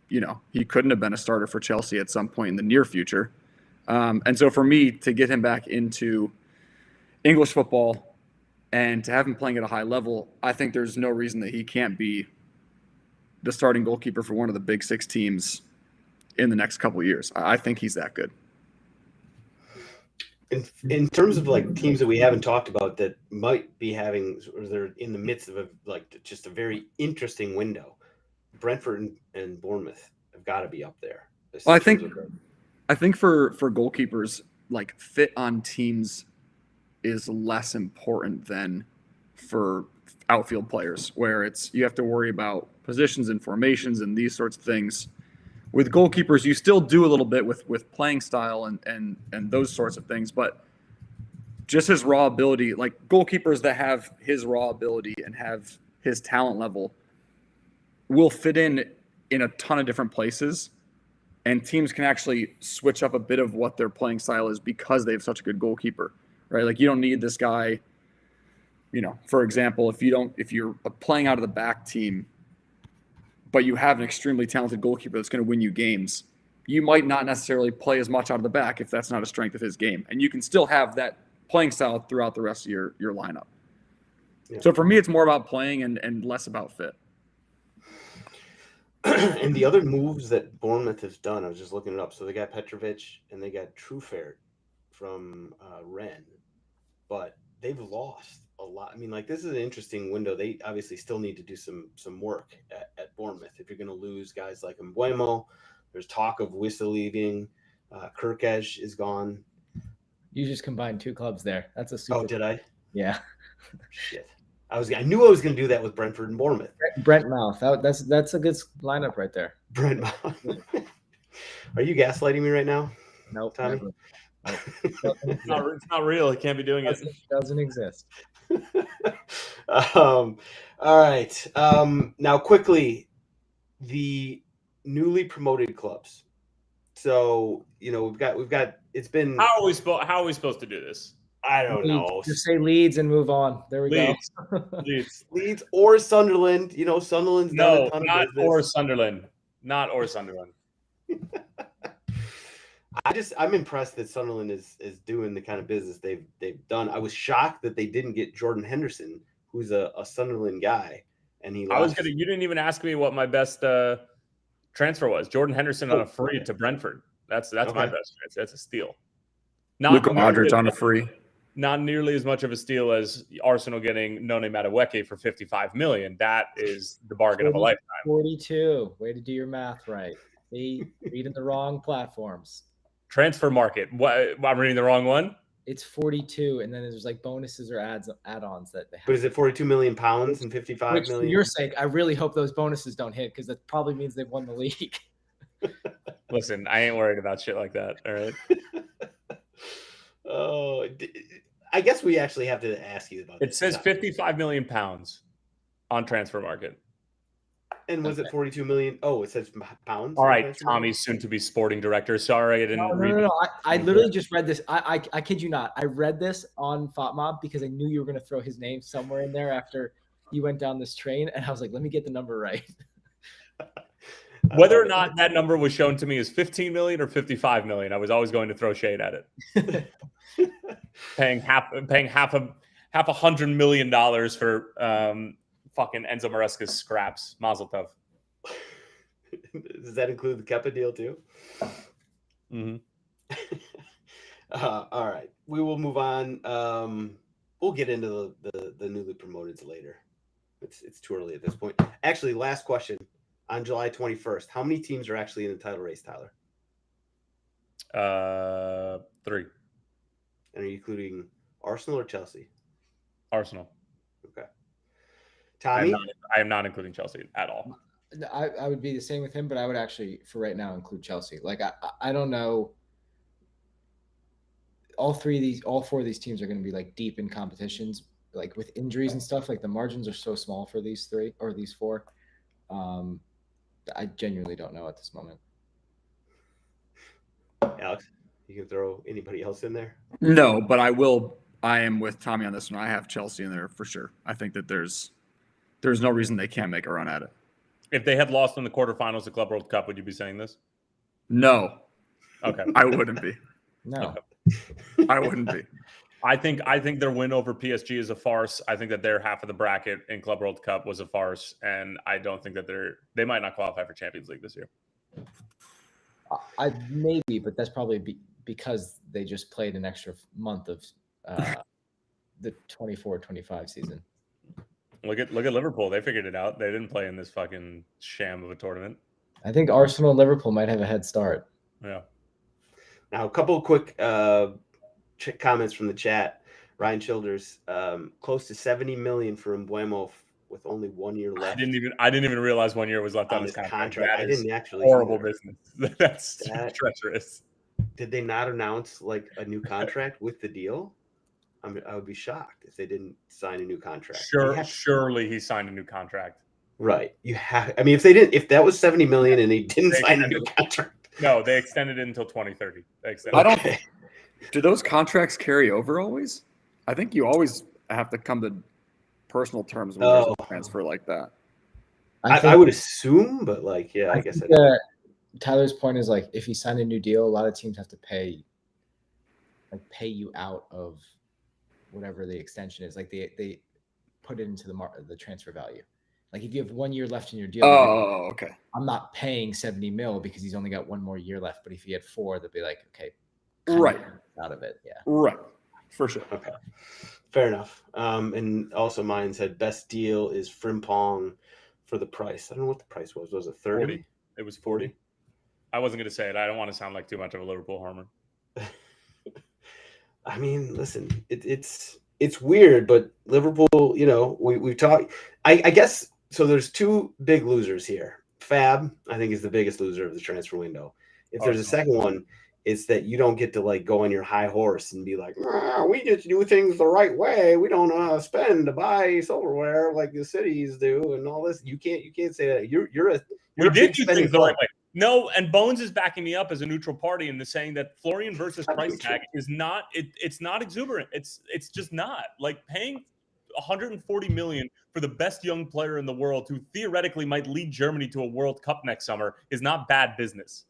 he couldn't have been a starter for Chelsea at some point in the near future. And so for me, to get him back into English football and to have him playing at a high level, I think there's no reason that he can't be the starting goalkeeper for one of the big 6 teams in the next couple of years. I think he's that good. In terms of like teams that we haven't talked about that might be having, or they're in the midst of just a very interesting window, Brentford and Bournemouth. got to be up there. Well, I think for goalkeepers, like fit on teams is less important than for outfield players, where you have to worry about positions and formations and these sorts of things. With goalkeepers, you still do a little bit with playing style and those sorts of things, but just his raw ability, like goalkeepers that have his raw ability and have his talent level will fit in a ton of different places, and teams can actually switch up a bit of what their playing style is because they have such a good goalkeeper, right? Like you don't need this guy, for example, if you're playing out of the back team, but you have an extremely talented goalkeeper that's going to win you games, you might not necessarily play as much out of the back if that's not a strength of his game. And you can still have that playing style throughout the rest of your lineup. Yeah. So for me, it's more about playing and less about fit. And the other moves that Bournemouth has done, I was just looking it up. So they got Petrovic and they got Truffert from Rennes, but they've lost a lot. I mean, like, this is an interesting window. They obviously still need to do some work at Bournemouth. If you're going to lose guys like Mbuemo, there's talk of Wissa leaving. Kirkesh is gone. You just combined two clubs there. That's a super. Oh, did I? Yeah. Shit. I knew I was going to do that with Brentford and Bournemouth. Brentmouth. That's a good lineup right there. Brentmouth. Are you gaslighting me right now? Nope. Tommy? Nope. It's not real. He can't be doing it. Doesn't exist. All right. Now, quickly, the newly promoted clubs. So, we've got. It's been. How are we supposed to do this? I don't know. Just say Leeds and move on. There we go. Leeds or Sunderland. Sunderland's done a ton of business. Not or Sunderland. I'm impressed that Sunderland is doing the kind of business they've done. I was shocked that they didn't get Jordan Henderson, who's a Sunderland guy, and he. You didn't even ask me what my best transfer was. Jordan Henderson on a free to Brentford. That's okay. My best transfer. That's a steal. Luka Modric on a free. Not nearly as much of a steal as Arsenal getting Noni Madueke for $55 million. That is the bargain of a lifetime. 42. Way to do your math right. See, reading the wrong platforms. Transfer market. What? I'm reading the wrong one. It's 42, and then there's like bonuses or add-ons that they have. But is it 42 million pounds and 55 million? For your sake, I really hope those bonuses don't hit because that probably means they've won the league. Listen, I ain't worried about shit like that. All right. Oh, I guess we actually have to ask you about it. It says 55 million pounds on transfer market. And was it 42 million? Oh, it says pounds. All right, Tommy's soon to be sporting director. Sorry, I didn't read. No. I literally just read this. I kid you not. I read this on FOTMob because I knew you were going to throw his name somewhere in there after you went down this train. And I was like, let me get the number right. Whether or not that number was shown to me as 15 million or 55 million, I was always going to throw shade at it. paying half $100 million for fucking Enzo Maresca's scraps. Mazel tov. Does that include the Kepa deal too? Mm-hmm. All right, we will move on. We'll get into the newly promoteds later. It's too early at this point. Actually, last question. On July 21st, how many teams are actually in the title race, Tyler? 3. And are you including Arsenal or Chelsea? Arsenal. Okay. Tommy? I am not including Chelsea at all. I would be the same with him, but I would actually, for right now, include Chelsea. Like, I don't know. All 4 of these teams are going to be like deep in competitions, like with injuries and stuff. Like the margins are so small for these 3 or these 4. I genuinely don't know at this moment. Alex, you can throw anybody else in there? No, but I will. I am with Tommy on this one. I have Chelsea in there for sure. I think that there's no reason they can't make a run at it. If they had lost in the quarterfinals of Club World Cup, would you be saying this? No. Okay. I wouldn't be. No. Okay. I wouldn't be. I think their win over PSG is a farce. I think that their half of the bracket in Club World Cup was a farce, and I don't think that they might not qualify for Champions League this year. Maybe, but that's probably because they just played an extra month of the 24-25 season. Look at Liverpool. They figured it out. They didn't play in this fucking sham of a tournament. I think Arsenal and Liverpool might have a head start. Yeah. Now, a couple of quick comments from the chat. Ryan Childers, close to 70 million for Mbuemo with only 1 year left. I didn't even realize 1 year was left on his contract. That I didn't actually. Horrible business. That's treacherous. Did they not announce like a new contract with the deal? I would be shocked if they didn't sign a new contract. Surely he signed a new contract. Right. You have. I mean, if that was 70 million and he didn't sign a new contract. No, they extended it until 2030. Do those contracts carry over always? I think you always have to come to personal terms when there's a transfer like that. I would assume, but like, yeah, I guess. Tyler's point is like, if you sign a new deal, a lot of teams have to pay you out of whatever the extension is. Like they put it into the transfer value. Like if you have 1 year left in your deal, okay. I'm not paying 70 mil because he's only got 1 more year left. But if he had 4, they'd be like, okay, right, out of it, yeah, right, for sure. Okay, fair enough. And also mine said best deal is Frimpong for the price. I don't know what the price was. Was it 30? 40. It was 40. I wasn't going to say it. I don't want to sound like too much of a Liverpool homer. I mean, listen, it's weird, but Liverpool, you know, we've talked. I guess so. There's 2 big losers here. Fab, I think, is the biggest loser of the transfer window. If there's a second one, it's that you don't get to like go on your high horse and be like, we just do things the right way. We don't spend to buy silverware like the cities do and all this. You can't say that. We did do things the right way. No, and Bones is backing me up as a neutral party in the saying that Florian versus price tag is not it's not exuberant. It's just not. Like paying 140 million for the best young player in the world who theoretically might lead Germany to a World Cup next summer is not bad business.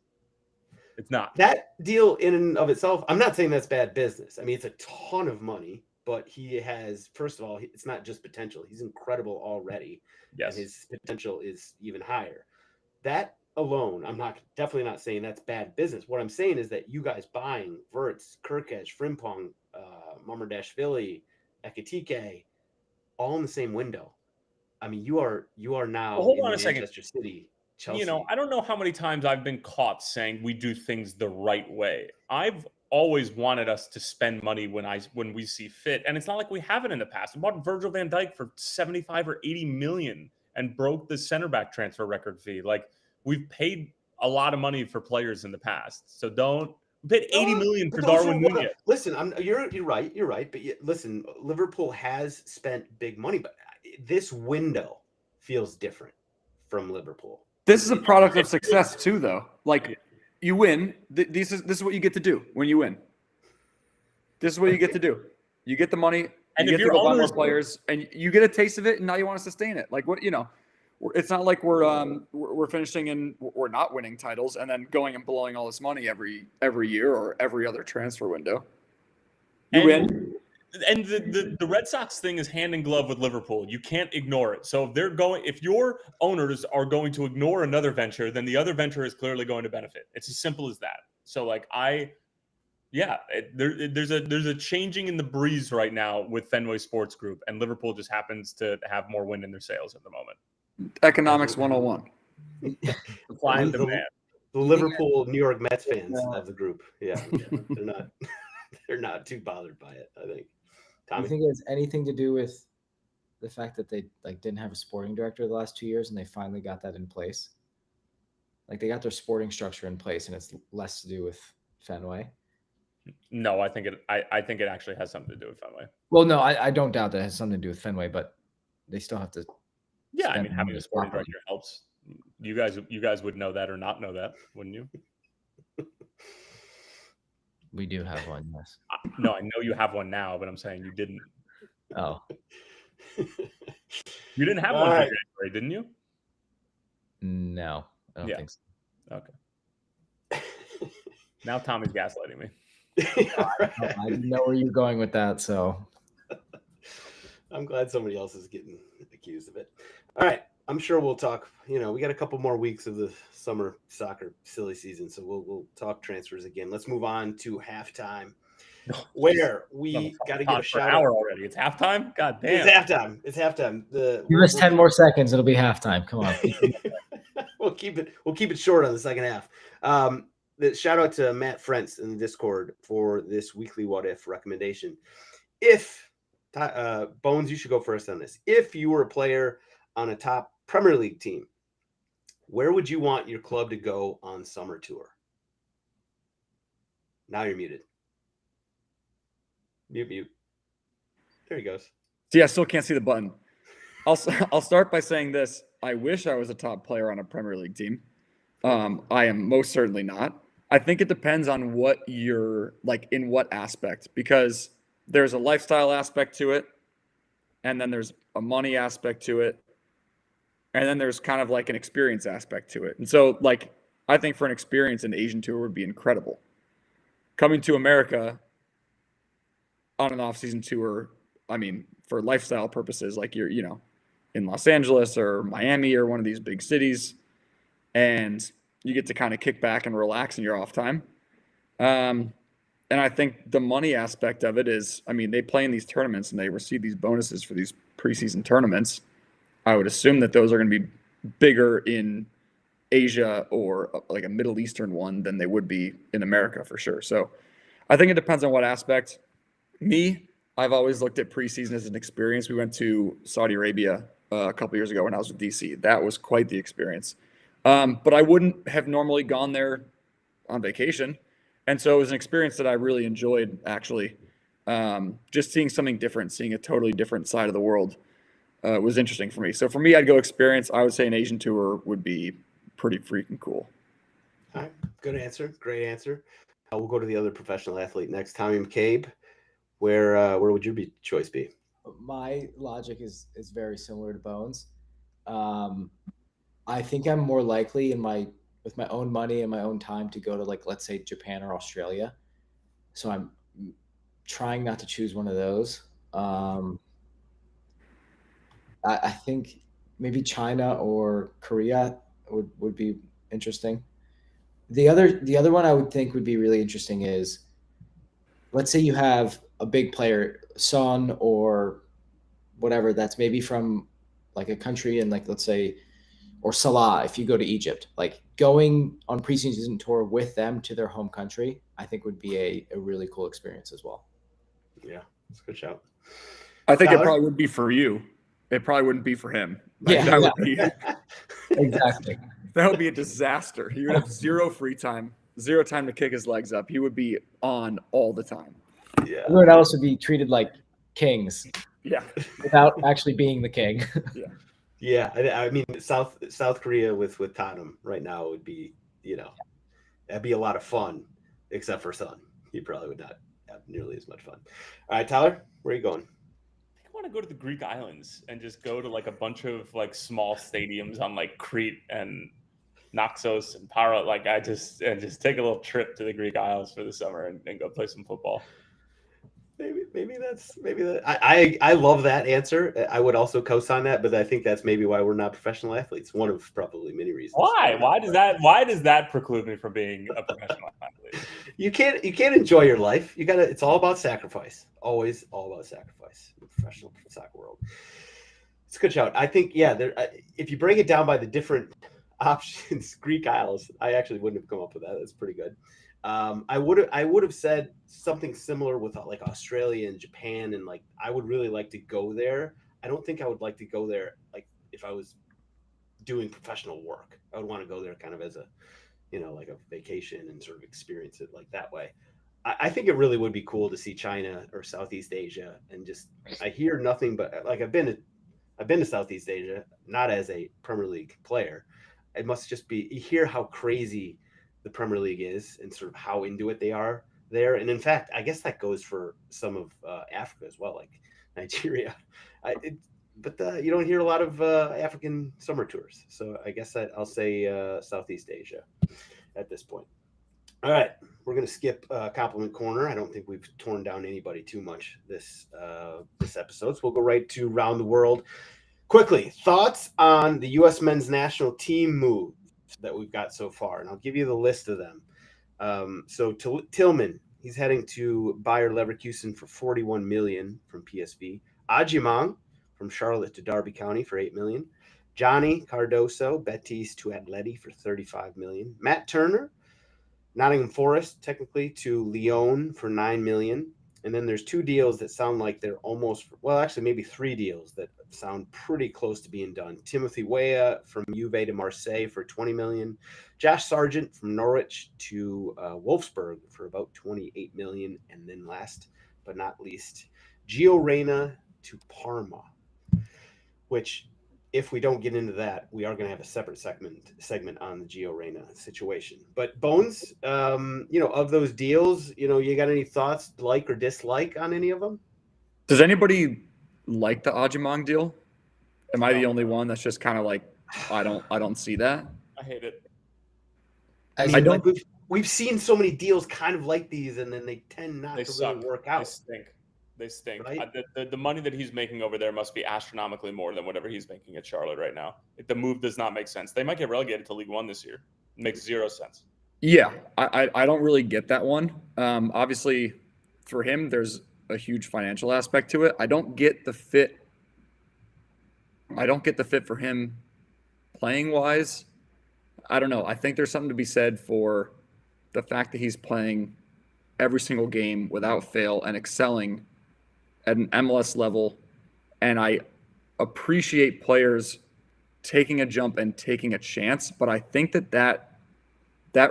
It's not. That deal in and of itself, I'm not saying that's bad business. I mean, it's a ton of money, but he has, first of all, it's not just potential. He's incredible already. Yes. And his potential is even higher. That alone, I'm definitely not saying that's bad business. What I'm saying is that you guys buying Wirtz, Kirkesh, Frimpong, Mamardashvili, Ekitike, all in the same window. I mean, you are now hold on a second. Manchester City, Chelsea. You know, I don't know how many times I've been caught saying we do things the right way. I've always wanted us to spend money when we see fit, and it's not like we haven't in the past. We bought Virgil van Dijk for 75 or 80 million and broke the center back transfer record fee. Like we've paid a lot of money for players in the past, so we paid 80 million for Darwin Nunez. Listen, you're right. But listen, Liverpool has spent big money, but this window feels different from Liverpool. This is a product of success too, though. Like you win. This is what you get to do when you win. This is what you get to do. You get the money, and you get to go buy more players, and you get a taste of it, and now you want to sustain it. Like what you know, it's not like we're finishing and we're not winning titles and then going and blowing all this money every year or every other transfer window. You win. And the Red Sox thing is hand in glove with Liverpool. You can't ignore it. So if your owners are going to ignore another venture, then the other venture is clearly going to benefit. It's as simple as that. So like there's a changing in the breeze right now with Fenway Sports Group, and Liverpool just happens to have more wind in their sails at the moment. Economics 101. Supply and demand. The Liverpool, New York Mets fans of the group. Yeah. They're not too bothered by it, I think. Tommy? Do you think it has anything to do with the fact that they didn't have a sporting director the last 2 years and they finally got that in place? Like they got their sporting structure in place and it's less to do with Fenway. No, I think it actually has something to do with Fenway. Well, no, I don't doubt that it has something to do with Fenway, but they still have to. Yeah, I mean, having a sporting director helps. You guys would know that or not know that, wouldn't you? We do have one, yes. No, I know you have one now, but I'm saying you didn't. Oh. You didn't have one for January, didn't you? No, I don't think so. Okay. Now Tommy's gaslighting me. I didn't know where you're going with that, so. I'm glad somebody else is getting accused of it. All right. I'm sure we'll talk. You know, we got a couple more weeks of the summer soccer silly season, so we'll talk transfers again. Let's move on to halftime, where we got to give a shout out already. It's halftime. God damn. It's halftime. Give us 10 more seconds. It'll be halftime. Come on. We'll keep it short on the second half. Shout out to Matt Frentz in the Discord for this weekly what if recommendation. If Bones, you should go first on this. If you were a player on a top Premier League team, where would you want your club to go on summer tour? Now you're muted. Mute. There he goes. See, I still can't see the button. I'll start by saying this. I wish I was a top player on a Premier League team. I am most certainly not. I think it depends on what you're like, in what aspect, because there's a lifestyle aspect to it, and then there's a money aspect to it, and then there's kind of like an experience aspect to it. And so, like, I think for an experience, an Asian tour would be incredible. Coming to America on an off-season tour, I mean, for lifestyle purposes, like you're, in Los Angeles or Miami or one of these big cities, and you get to kind of kick back and relax in your off time. And I think the money aspect of it is, I mean, they play in these tournaments and they receive these bonuses for these preseason tournaments. I would assume that those are going to be bigger in Asia or like a Middle Eastern one than they would be in America for sure. So I think it depends on what aspect. Me, I've always looked at preseason as an experience. We went to Saudi Arabia a couple years ago when I was with DC. That was quite the experience. But I wouldn't have normally gone there on vacation. And so it was an experience that I really enjoyed, actually. Just seeing something different, seeing a totally different side of the world was interesting for me. So for me, I'd go experience. I would say an Asian tour would be pretty freaking cool. All right. Good answer. Great answer. We'll go to the other professional athlete next. Tommy McCabe, where would your choice be? My logic is very similar to Bones. I think I'm more likely with my own money and my own time to go to, like, let's say Japan or Australia. So I'm trying not to choose one of those. I think maybe China or Korea would be interesting. The other one I would think would be really interesting is, let's say you have a big player, Son or whatever, that's maybe from like a country in, like, let's say, or Salah, if you go to Egypt, like going on preseason tour with them to their home country, I think would be a really cool experience as well. Yeah, that's a good shout. I think it probably would be for you. It probably wouldn't be for him. Like, that would be exactly. That would be a disaster. He would have zero free time, zero time to kick his legs up. He would be on all the time. Yeah. Everyone else would be treated like kings. Yeah. Without actually being the king. Yeah. Yeah, I mean, South Korea with Tottenham right now would be, that'd be a lot of fun, except for Son. He probably would not have nearly as much fun. All right, Tyler, where are you going? I want to go to the Greek islands and just go to like a bunch of like small stadiums on like Crete and Naxos and Para. Like just take a little trip to the Greek Isles for the summer and go play some football. Maybe that. I love that answer. I would also co-sign that, but I think that's maybe why we're not professional athletes. One of probably many reasons. Why? Why does that preclude me from being a professional athlete? You can't enjoy your life. It's all about sacrifice. Always all about sacrifice in the professional soccer world. It's a good shout. I think, if you break it down by the different options, Greek Isles, I actually wouldn't have come up with that. That's pretty good. I would have said something similar with like Australia and Japan, and like I would really like to go there. I don't think I would like to go there like if I was doing professional work. I would want to go there kind of as a, like a vacation and sort of experience it like that way. I think it really would be cool to see China or Southeast Asia, and just I hear nothing but like I've been to Southeast Asia, not as a Premier League player. It must just be, you hear how crazy the Premier League is and sort of how into it they are there. And in fact, I guess that goes for some of Africa as well, like Nigeria. But you don't hear a lot of African summer tours. So I guess I'll say Southeast Asia at this point. All right, we're going to skip compliment corner. I don't think we've torn down anybody too much this episode. So we'll go right to round the world. Quickly, thoughts on the U.S. men's national team move that we've got so far, and I'll give you the list of them. So Tillman, he's heading to Bayer Leverkusen for $41 million from PSV. Ajimang from Charlotte to Derby County for $8 million. Johnny Cardoso, Betis to Atleti for 35 million. Matt Turner, Nottingham Forest, technically, to Lyon for 9 million. And then there's 2 deals that sound like they're almost, well, actually maybe 3 deals that sound pretty close to being done. Timothy Weah from Juve to Marseille for 20 million. Josh Sargent from Norwich to Wolfsburg for about 28 million. And then last but not least, Gio Reyna to Parma, which, if we don't get into that, we are going to have a separate segment on the Gio Reyna situation. But Bones, of those deals, you got any thoughts, like or dislike on any of them? Does anybody like the Ajimong deal? Am I the only one that's just kind of like, I don't see that? I hate it. I don't. Like we've seen so many deals kind of like these, and then they tend not to suck. really work out. They stink. Right? The money that he's making over there must be astronomically more than whatever he's making at Charlotte right now. The move does not make sense. They might get relegated to League One this year. It makes 0 sense. Yeah, I don't really get that one. Obviously, for him, there's a huge financial aspect to it. I don't get the fit for him playing wise. I don't know. I think there's something to be said for the fact that he's playing every single game without fail and excelling at an MLS level. And I appreciate players taking a jump and taking a chance, but I think that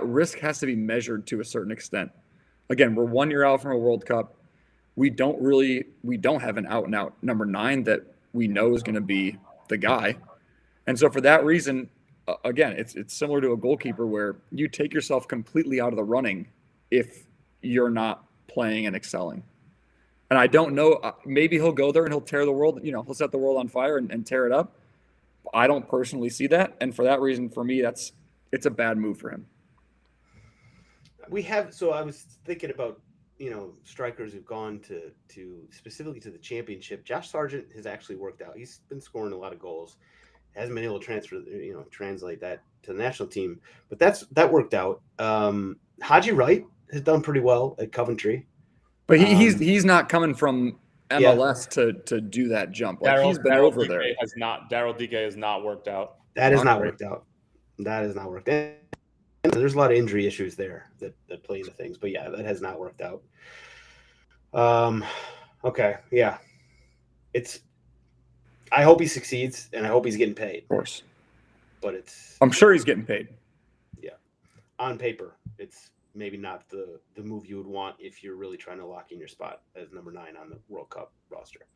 risk has to be measured to a certain extent. Again, we're 1 year out from a World Cup. We don't have an out and out number 9 that we know is going to be the guy. And so for that reason, again, it's similar to a goalkeeper where you take yourself completely out of the running if you're not playing and excelling. And I don't know, maybe he'll go there and he'll tear the world, he'll set the world on fire and tear it up. I don't personally see that. And for that reason, for me, it's a bad move for him. So I was thinking about, strikers who've gone to specifically to the championship. Josh Sargent has actually worked out. He's been scoring a lot of goals. Hasn't been able to translate that to the national team, but that worked out. Haji Wright has done pretty well at Coventry. But he's not coming from MLS to do that jump. Like he's been over there. Daryl Dike has not worked out. That has not worked out. And there's a lot of injury issues there that play into things. But yeah, that has not worked out. Okay, yeah. I hope he succeeds, and I hope he's getting paid. Of course. But I'm sure he's getting paid. Yeah. On paper, it's maybe not the move you would want if you're really trying to lock in your spot as number 9 on the World Cup roster.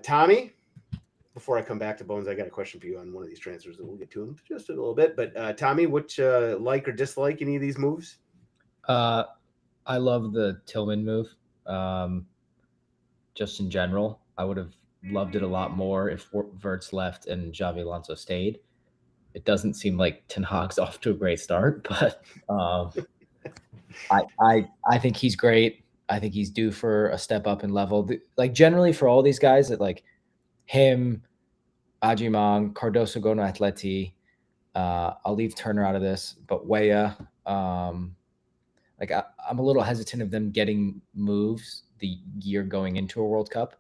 Tommy, before I come back to Bones, I got a question for you on one of these transfers that we'll get to in just a little bit. But Tommy, which like or dislike any of these moves? I love the Tillman move. Just in general, I would have loved it a lot more if Wirtz left and Xabi Alonso stayed. It doesn't seem like Ten Hag's off to a great start, but I think he's great. I think he's due for a step up in level. Like generally for all these guys that like him, Ajimong, Cardoso going to Atleti. I'll leave Turner out of this, but Weah, I'm a little hesitant of them getting moves the year going into a World Cup.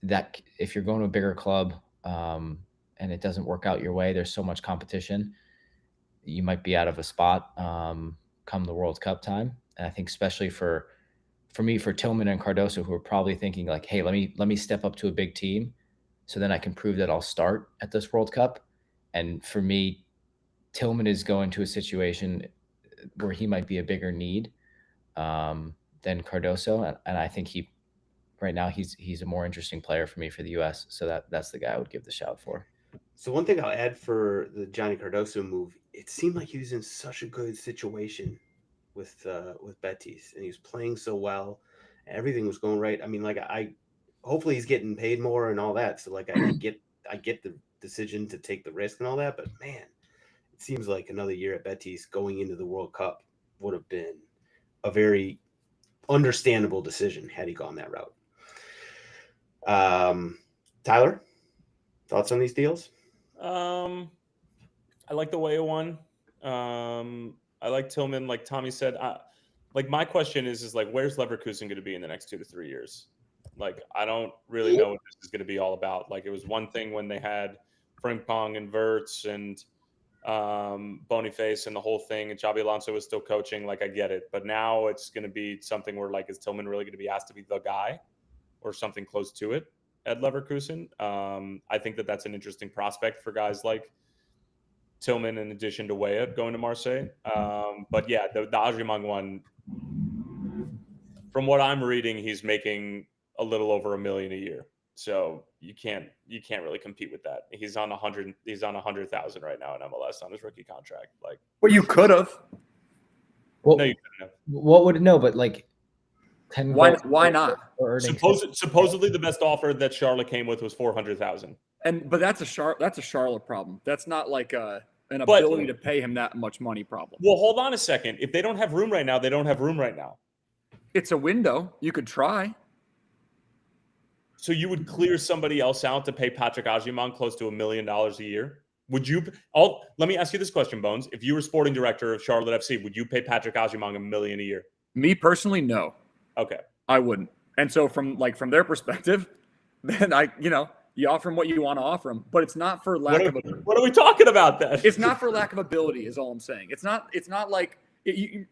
That if you're going to a bigger club and it doesn't work out your way, there's so much competition. You might be out of a spot come the World Cup time. And I think especially for Tillman and Cardoso, who are probably thinking like, hey, let me step up to a big team so then I can prove that I'll start at this World Cup. And for me, Tillman is going to a situation where he might be a bigger need than Cardoso. And I think right now he's a more interesting player for me for the U.S. So that's the guy I would give the shout for. So one thing I'll add for the Johnny Cardoso move, it seemed like he was in such a good situation with Betis, and he was playing so well. Everything was going right. I mean, hopefully he's getting paid more and all that. So I get the decision to take the risk and all that, but man, it seems like another year at Betis going into the World Cup would have been a very understandable decision had he gone that route. Tyler, thoughts on these deals? I like the Weah one. I like Tillman, like Tommy said. My question is where's Leverkusen going to be in the next 2 to 3 years? I don't really know what this is going to be all about. It was one thing when they had Frimpong and Wirtz and Boniface and the whole thing, and Xabi Alonso was still coaching, like I get it. But now it's going to be something where, like, is Tillman really going to be asked to be the guy or something close to it at Leverkusen? I think that that's an interesting prospect for guys like Tillman in addition to Weah going to Marseille. But yeah, the Agyemang one, from what I'm reading, he's making a little over $1 million a year. So you can't really compete with that. He's on 100,000 right now in MLS on his rookie contract. Like, well, you could have. Well, no, you couldn't have. what would no? But like, 10. Why not? Supposedly the best offer that Charlotte came with was 400,000. But that's a Charlotte problem. That's not like an ability to pay him that much money problem. Well, hold on a second. If they don't have room right now, they don't have room right now. It's a window. You could try. So you would clear somebody else out to pay Patrick Agyemang close to $1 million a year? Would you? Let me ask you this question, Bones. If you were sporting director of Charlotte FC, would you pay Patrick Agyemang $1 million a year? Me personally, no. Okay, I wouldn't. And so from their perspective, then you offer them what you want to offer them, but it's not for lack of. What are we talking about then? It's not for lack of ability, is all I'm saying. It's not like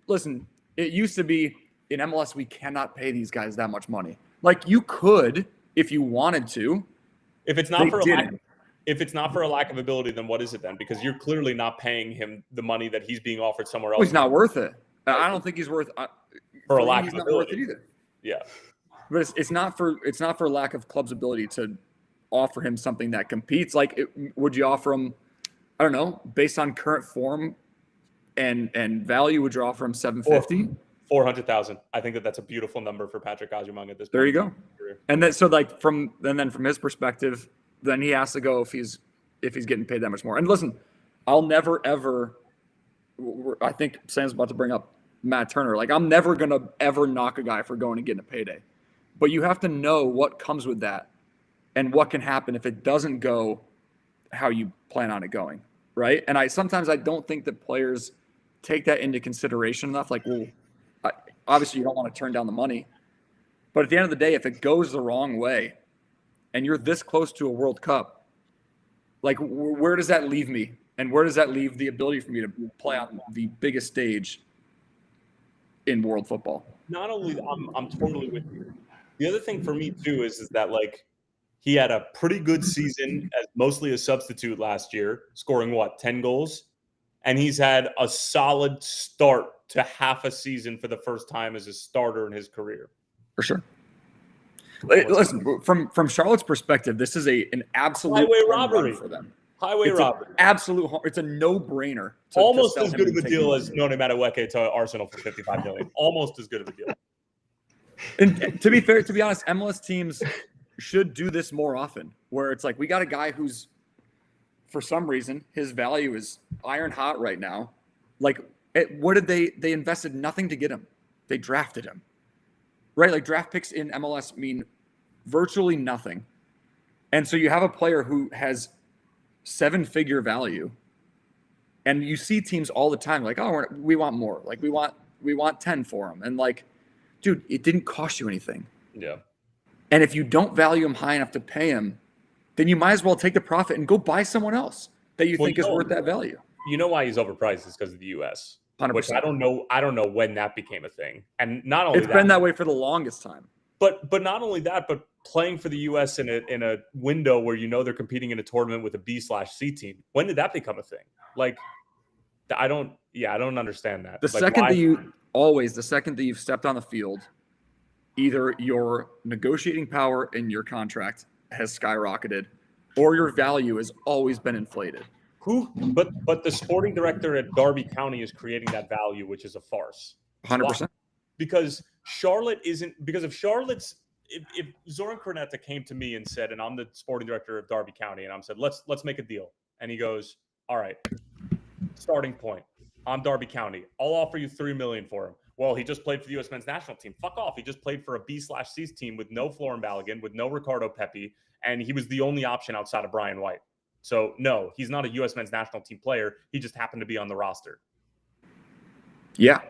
listen. It used to be in MLS we cannot pay these guys that much money. Like you could if you wanted to. If it's not for a lack of ability, then what is it then? Because you're clearly not paying him the money that he's being offered somewhere else. Well, he's not worth it. I don't think he's worth. For a lack he's of not ability worth it either. Yeah, but it's not for lack of club's ability to offer him something that competes. Like, would you offer him? I don't know, based on current form and value, would you offer him $750? 400,000. I think that's a beautiful number for Patrick Agyemang at this point. There you go. And then from his perspective, then he has to go if he's getting paid that much more. And listen, I'll never ever. I think Sam's about to bring up Matt Turner. Like, I'm never gonna ever knock a guy for going and getting a payday, but you have to know what comes with that and what can happen if it doesn't go how you plan on it going, right? And sometimes I don't think that players take that into consideration enough. Like, well, obviously you don't want to turn down the money, but at the end of the day, if it goes the wrong way and you're this close to a World Cup, like, where does that leave me? And where does that leave the ability for me to play on the biggest stage in world football? Not only I'm totally with you. The other thing for me too is that, like, he had a pretty good season as mostly a substitute last year, scoring 10 goals, and he's had a solid start to half a season for the first time as a starter in his career. For sure. Listen, from Charlotte's perspective, this is an absolute highway robbery for them. Absolute. It's a no-brainer. Almost as good of a deal as Noni Madueke to Arsenal for $55 million. Almost as good of a deal. And to be honest, MLS teams should do this more often, where it's like, we got a guy who's, for some reason, his value is iron hot right now. Like, what did they invested nothing to get him? They drafted him, right? Like, draft picks in MLS mean virtually nothing. And so you have a player who has 7-figure value, and you see teams all the time like, oh, we want more. Like, we want 10 for him. And like, dude, it didn't cost you anything. Yeah. And if you don't value him high enough to pay him, then you might as well take the profit and go buy someone else that you think is worth that value. You know why he's overpriced is because of the U.S. 100%. Which I don't know when that became a thing. And not only it's been that way for the longest time. But not only that, but playing for the U.S. in a window where they're competing in a tournament with a B/C team. When did that become a thing? Like, I don't understand that. The second that you've stepped on the field, either your negotiating power in your contract has skyrocketed, or your value has always been inflated. But the sporting director at Derby County is creating that value, which is a farce. 100%. Because if Zoran Cornetta came to me and said, and I'm the sporting director of Derby County, and I'm said, let's make a deal. And he goes, all right, starting point. I'm Derby County. I'll offer you $3 million for him. Well, he just played for the U.S. men's national team. Fuck off. He just played for a B/C team with no Florin Balogun, with no Ricardo Pepi, and he was the only option outside of Brian White. So, no, he's not a U.S. men's national team player. He just happened to be on the roster. Yeah.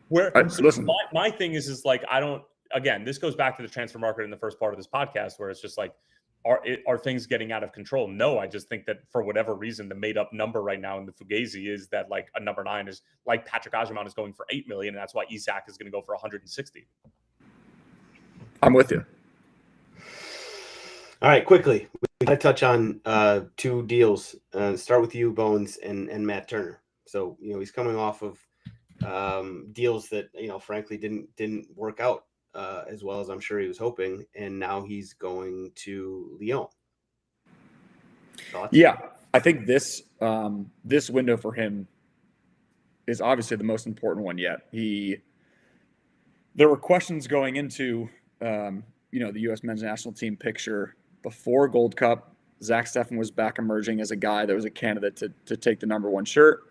Listen, my thing is like, I don't, again, this goes back to the transfer market in the first part of this podcast, where it's just like, are things getting out of control? No, I just think that for whatever reason, the made up number right now in the Fugazi is that like a number 9 is like Patrick Agyemang is going for 8 million, and that's why Isak is going to go for 160. I'm with you. All right, quickly, we got to touch on 2 deals. Start with you, Bones, and Matt Turner. So, he's coming off of deals that, frankly, didn't work out as well as I'm sure he was hoping, and now he's going to Lyon. Thoughts? Yeah, I think this window for him is obviously the most important one yet. There were questions going into the U.S. men's national team picture before Gold Cup. Zach Steffen was back emerging as a guy that was a candidate to take the number 1 shirt.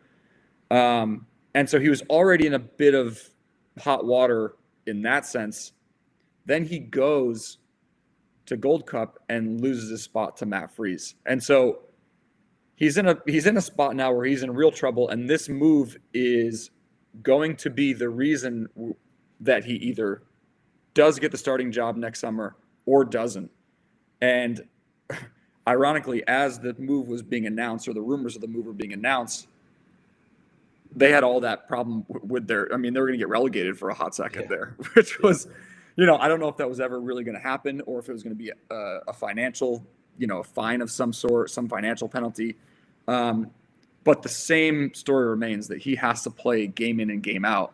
And so he was already in a bit of hot water in that sense. Then he goes to Gold Cup and loses his spot to Matt Freese. And so he's in a spot now where he's in real trouble. And this move is going to be the reason that he either does get the starting job next summer or doesn't. And ironically, as the move was being announced, or the rumors of the move were being announced, they had all that problem with they were going to get relegated for a hot second there, which was, I don't know if that was ever really going to happen, or if it was going to be a financial, a fine of some sort, some financial penalty. But the same story remains, that he has to play game in and game out,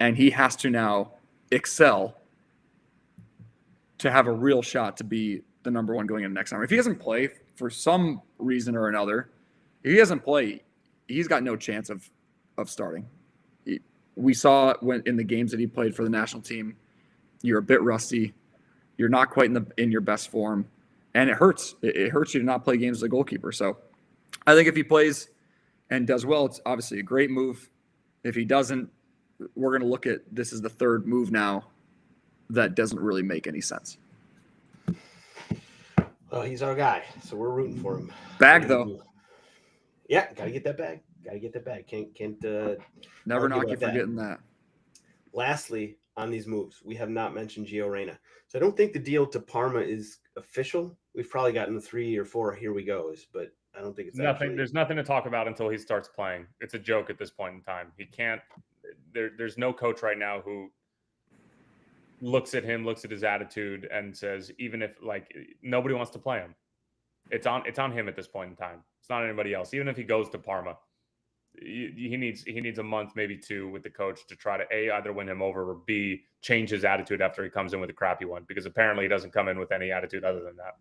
and he has to now excel to have a real shot to be the number 1 going into next summer. If he doesn't play for some reason or another, if he doesn't play, he's got no chance of starting. We saw when in the games that he played for the national team, you're a bit rusty, you're not quite in your best form, and it hurts. It hurts you to not play games as a goalkeeper. So I think if he plays and does well, it's obviously a great move. If he doesn't, we're going to look at this as the 3rd move now that doesn't really make any sense. Well, he's our guy, so we're rooting for him. Bag though. Yeah, gotta get that bag. Can't never knock you for getting that. Lastly, on these moves, we have not mentioned Gio Reyna. So I don't think the deal to Parma is official. We've probably gotten 3 or 4 here we goes, but I don't think it's nothing. There's nothing to talk about until he starts playing. It's a joke at this point in time. He can't. There's no coach right now who looks at him, looks at his attitude, and says, even if nobody wants to play him, it's on him at this point in time. It's not anybody else. Even if he goes to Parma, he needs a month, maybe 2, with the coach to try to A, either win him over, or B, change his attitude after he comes in with a crappy one, because apparently he doesn't come in with any attitude other than that.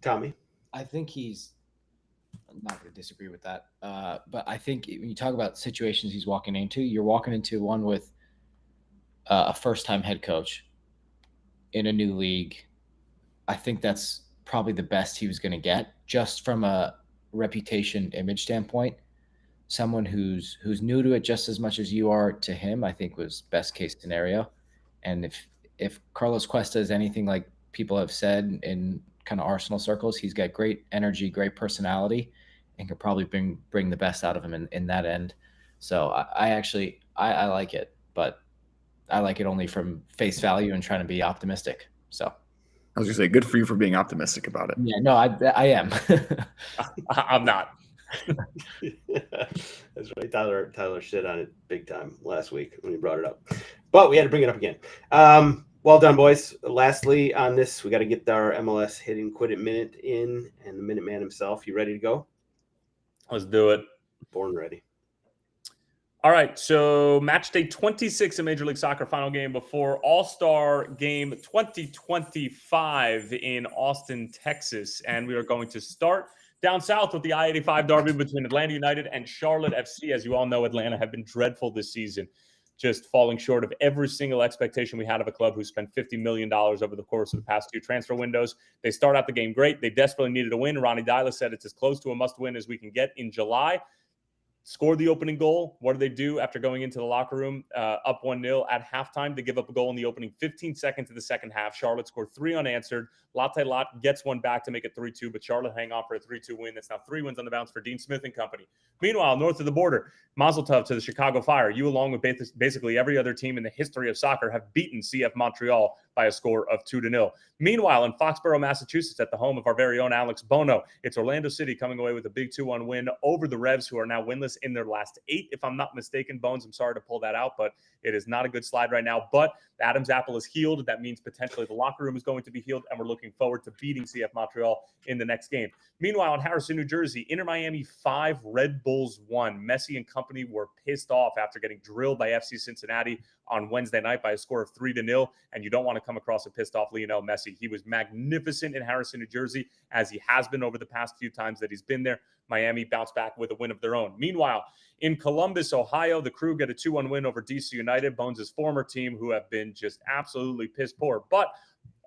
Tommy? I think I'm not going to disagree with that. But I think when you talk about situations he's walking into, you're walking into one with a first-time head coach in a new league. I think that's probably the best he was going to get, just from a reputation image standpoint. Someone who's new to it just as much as you are to him, I think was best case scenario. And if Carlos Cuesta is anything like people have said in kind of Arsenal circles, he's got great energy, great personality, and could probably bring the best out of him in that end. So I like it, but I like it only from face value and trying to be optimistic. So I was going to say, good for you for being optimistic about it. Yeah, no, I am. I'm not. That's right. Tyler shit on it big time last week when he brought it up, but we had to bring it up again. Well done, boys. Lastly on this, we got to get our MLS hit and quit it minute in, and the minute man himself. You ready to go? Let's do it. Born ready. All right, so match day 26 in Major League Soccer, final game before All-Star Game 2025 in Austin, Texas. And we are going to start down south with the I-85 derby between Atlanta United and Charlotte FC. As you all know, Atlanta have been dreadful this season, just falling short of every single expectation we had of a club who spent $50 million over the course of the past 2 transfer windows. They start out the game great. They desperately needed a win. Ronnie Dyla said it's as close to a must-win as we can get in July. scored the opening goal. What do after going into the locker room up 1-0 at halftime? They give up a goal in the opening 15 seconds of the second half. Charlotte scored 3 unanswered. Lotte gets one back to make it 3-2, but Charlotte hang on for a 3-2 win. That's now 3 wins on the bounce for Dean Smith and company. Meanwhile, north of the border, Mazel Tov to the Chicago Fire. You, along with basically every other team in the history of soccer, have beaten CF Montreal by a score of 2-0. Meanwhile, in Foxborough, Massachusetts, at the home of our very own Alex Bono, it's Orlando City coming away with a big 2-1 win over the Revs, who are now winless in their last 8, if I'm not mistaken. Bones, I'm sorry to pull that out, but it is not a good slide right now. But Adam's apple is healed. That means potentially the locker room is going to be healed, and we're looking forward to beating CF Montreal in the next game. Meanwhile, in Harrison, New Jersey, Inter Miami 5, Red Bulls 1. Messi and company were pissed off after getting drilled by FC Cincinnati on Wednesday night by a score of 3-0, and you don't want to come across a pissed off Lionel Messi. He was magnificent in Harrison, New Jersey, as he has been over the past few times that he's been there. Miami bounced back with a win of their own. Meanwhile, in Columbus, Ohio, the Crew get a 2-1 win over DC United, Bones' former team, who have been just absolutely piss poor. But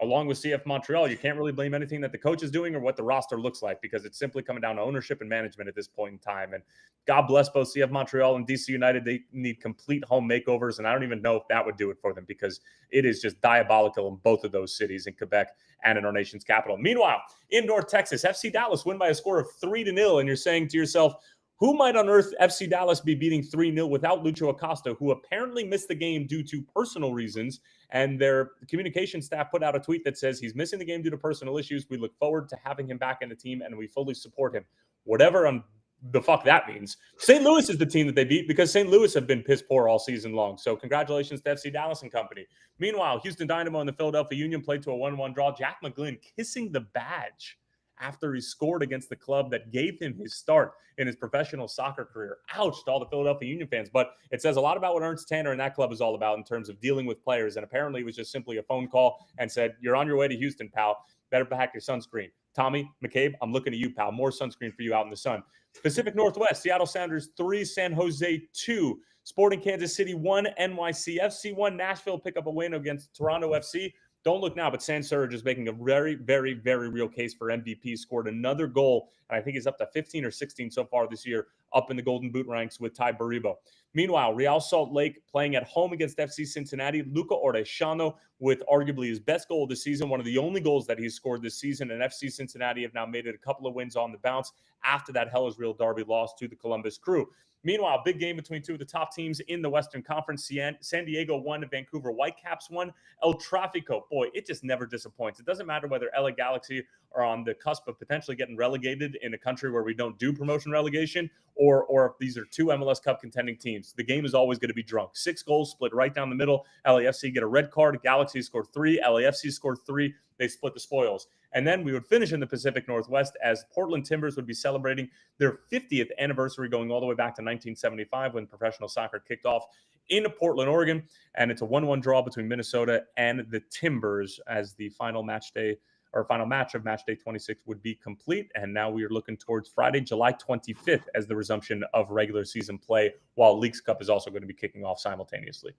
along with CF Montreal, you can't really blame anything that the coach is doing or what the roster looks like, because it's simply coming down to ownership and management at this point in time. And God bless both CF Montreal and DC United. They need complete home makeovers, and I don't even know if that would do it for them, because it is just diabolical in both of those cities, in Quebec and in our nation's capital. Meanwhile, in North Texas, FC Dallas win by a score of 3-0, and you're saying to yourself, who might on earth FC Dallas be beating 3-0 without Lucho Acosta, who apparently missed the game due to personal reasons? And their communication staff put out a tweet that says he's missing the game due to personal issues. We look forward to having him back in the team, and we fully support him. Whatever the fuck that means. St. Louis is the team that they beat, because St. Louis have been piss poor all season long. So congratulations to FC Dallas and company. Meanwhile, Houston Dynamo and the Philadelphia Union played to a 1-1 draw. Jack McGlynn kissing the badge after he scored against the club that gave him his start in his professional soccer career. Ouch to all the Philadelphia Union fans. But it says a lot about what Ernst Tanner and that club is all about in terms of dealing with players. And apparently it was just simply a phone call and said, you're on your way to Houston, pal. Better pack your sunscreen. Tommy McCabe, I'm looking at you, pal. More sunscreen for you out in the sun. Pacific Northwest, Seattle Sounders 3, San Jose 2. Sporting Kansas City 1, NYCFC 1. Nashville pick up a win against Toronto FC. Don't look now, but San Serge is making a very, very, very real case for MVP. Scored another goal, and I think he's up to 15 or 16 so far this year, up in the Golden Boot ranks with Ty Baribo. Meanwhile, Real Salt Lake playing at home against FC Cincinnati. Luca Orellano with arguably his best goal of the season, one of the only goals that he's scored this season, and FC Cincinnati have now made it a couple of wins on the bounce after that Hell is Real derby loss to the Columbus Crew. Meanwhile, big game between two of the top teams in the Western Conference. San Diego won, Vancouver Whitecaps won. El Tráfico, boy, it just never disappoints. It doesn't matter whether LA Galaxy are on the cusp of potentially getting relegated in a country where we don't do promotion relegation, or if these are two MLS Cup contending teams. The game is always going to be drunk. 6 goals split right down the middle. LAFC get a red card. Galaxy scored 3. LAFC scored 3. They split the spoils. And then we would finish in the Pacific Northwest as Portland Timbers would be celebrating their 50th anniversary, going all the way back to 1975 when professional soccer kicked off in Portland, Oregon. And it's a 1-1 draw between Minnesota and the Timbers as the final match of match day 26 would be complete. And now we are looking towards Friday, July 25th as the resumption of regular season play, while Leagues Cup is also going to be kicking off simultaneously.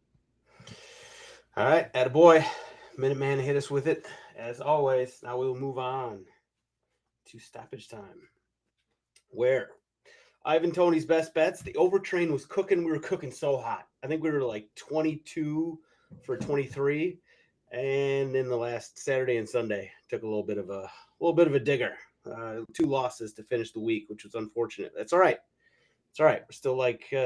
All right, attaboy. Minuteman hit us with it, as always. Now we will move on to stoppage time, where Ivan Toney's best bets. The overtrain was cooking. We were cooking so hot. I think we were like 22 for 23, and then the last Saturday and Sunday took a little bit of a digger. 2 losses to finish the week, which was unfortunate. That's all right. It's all right. We're still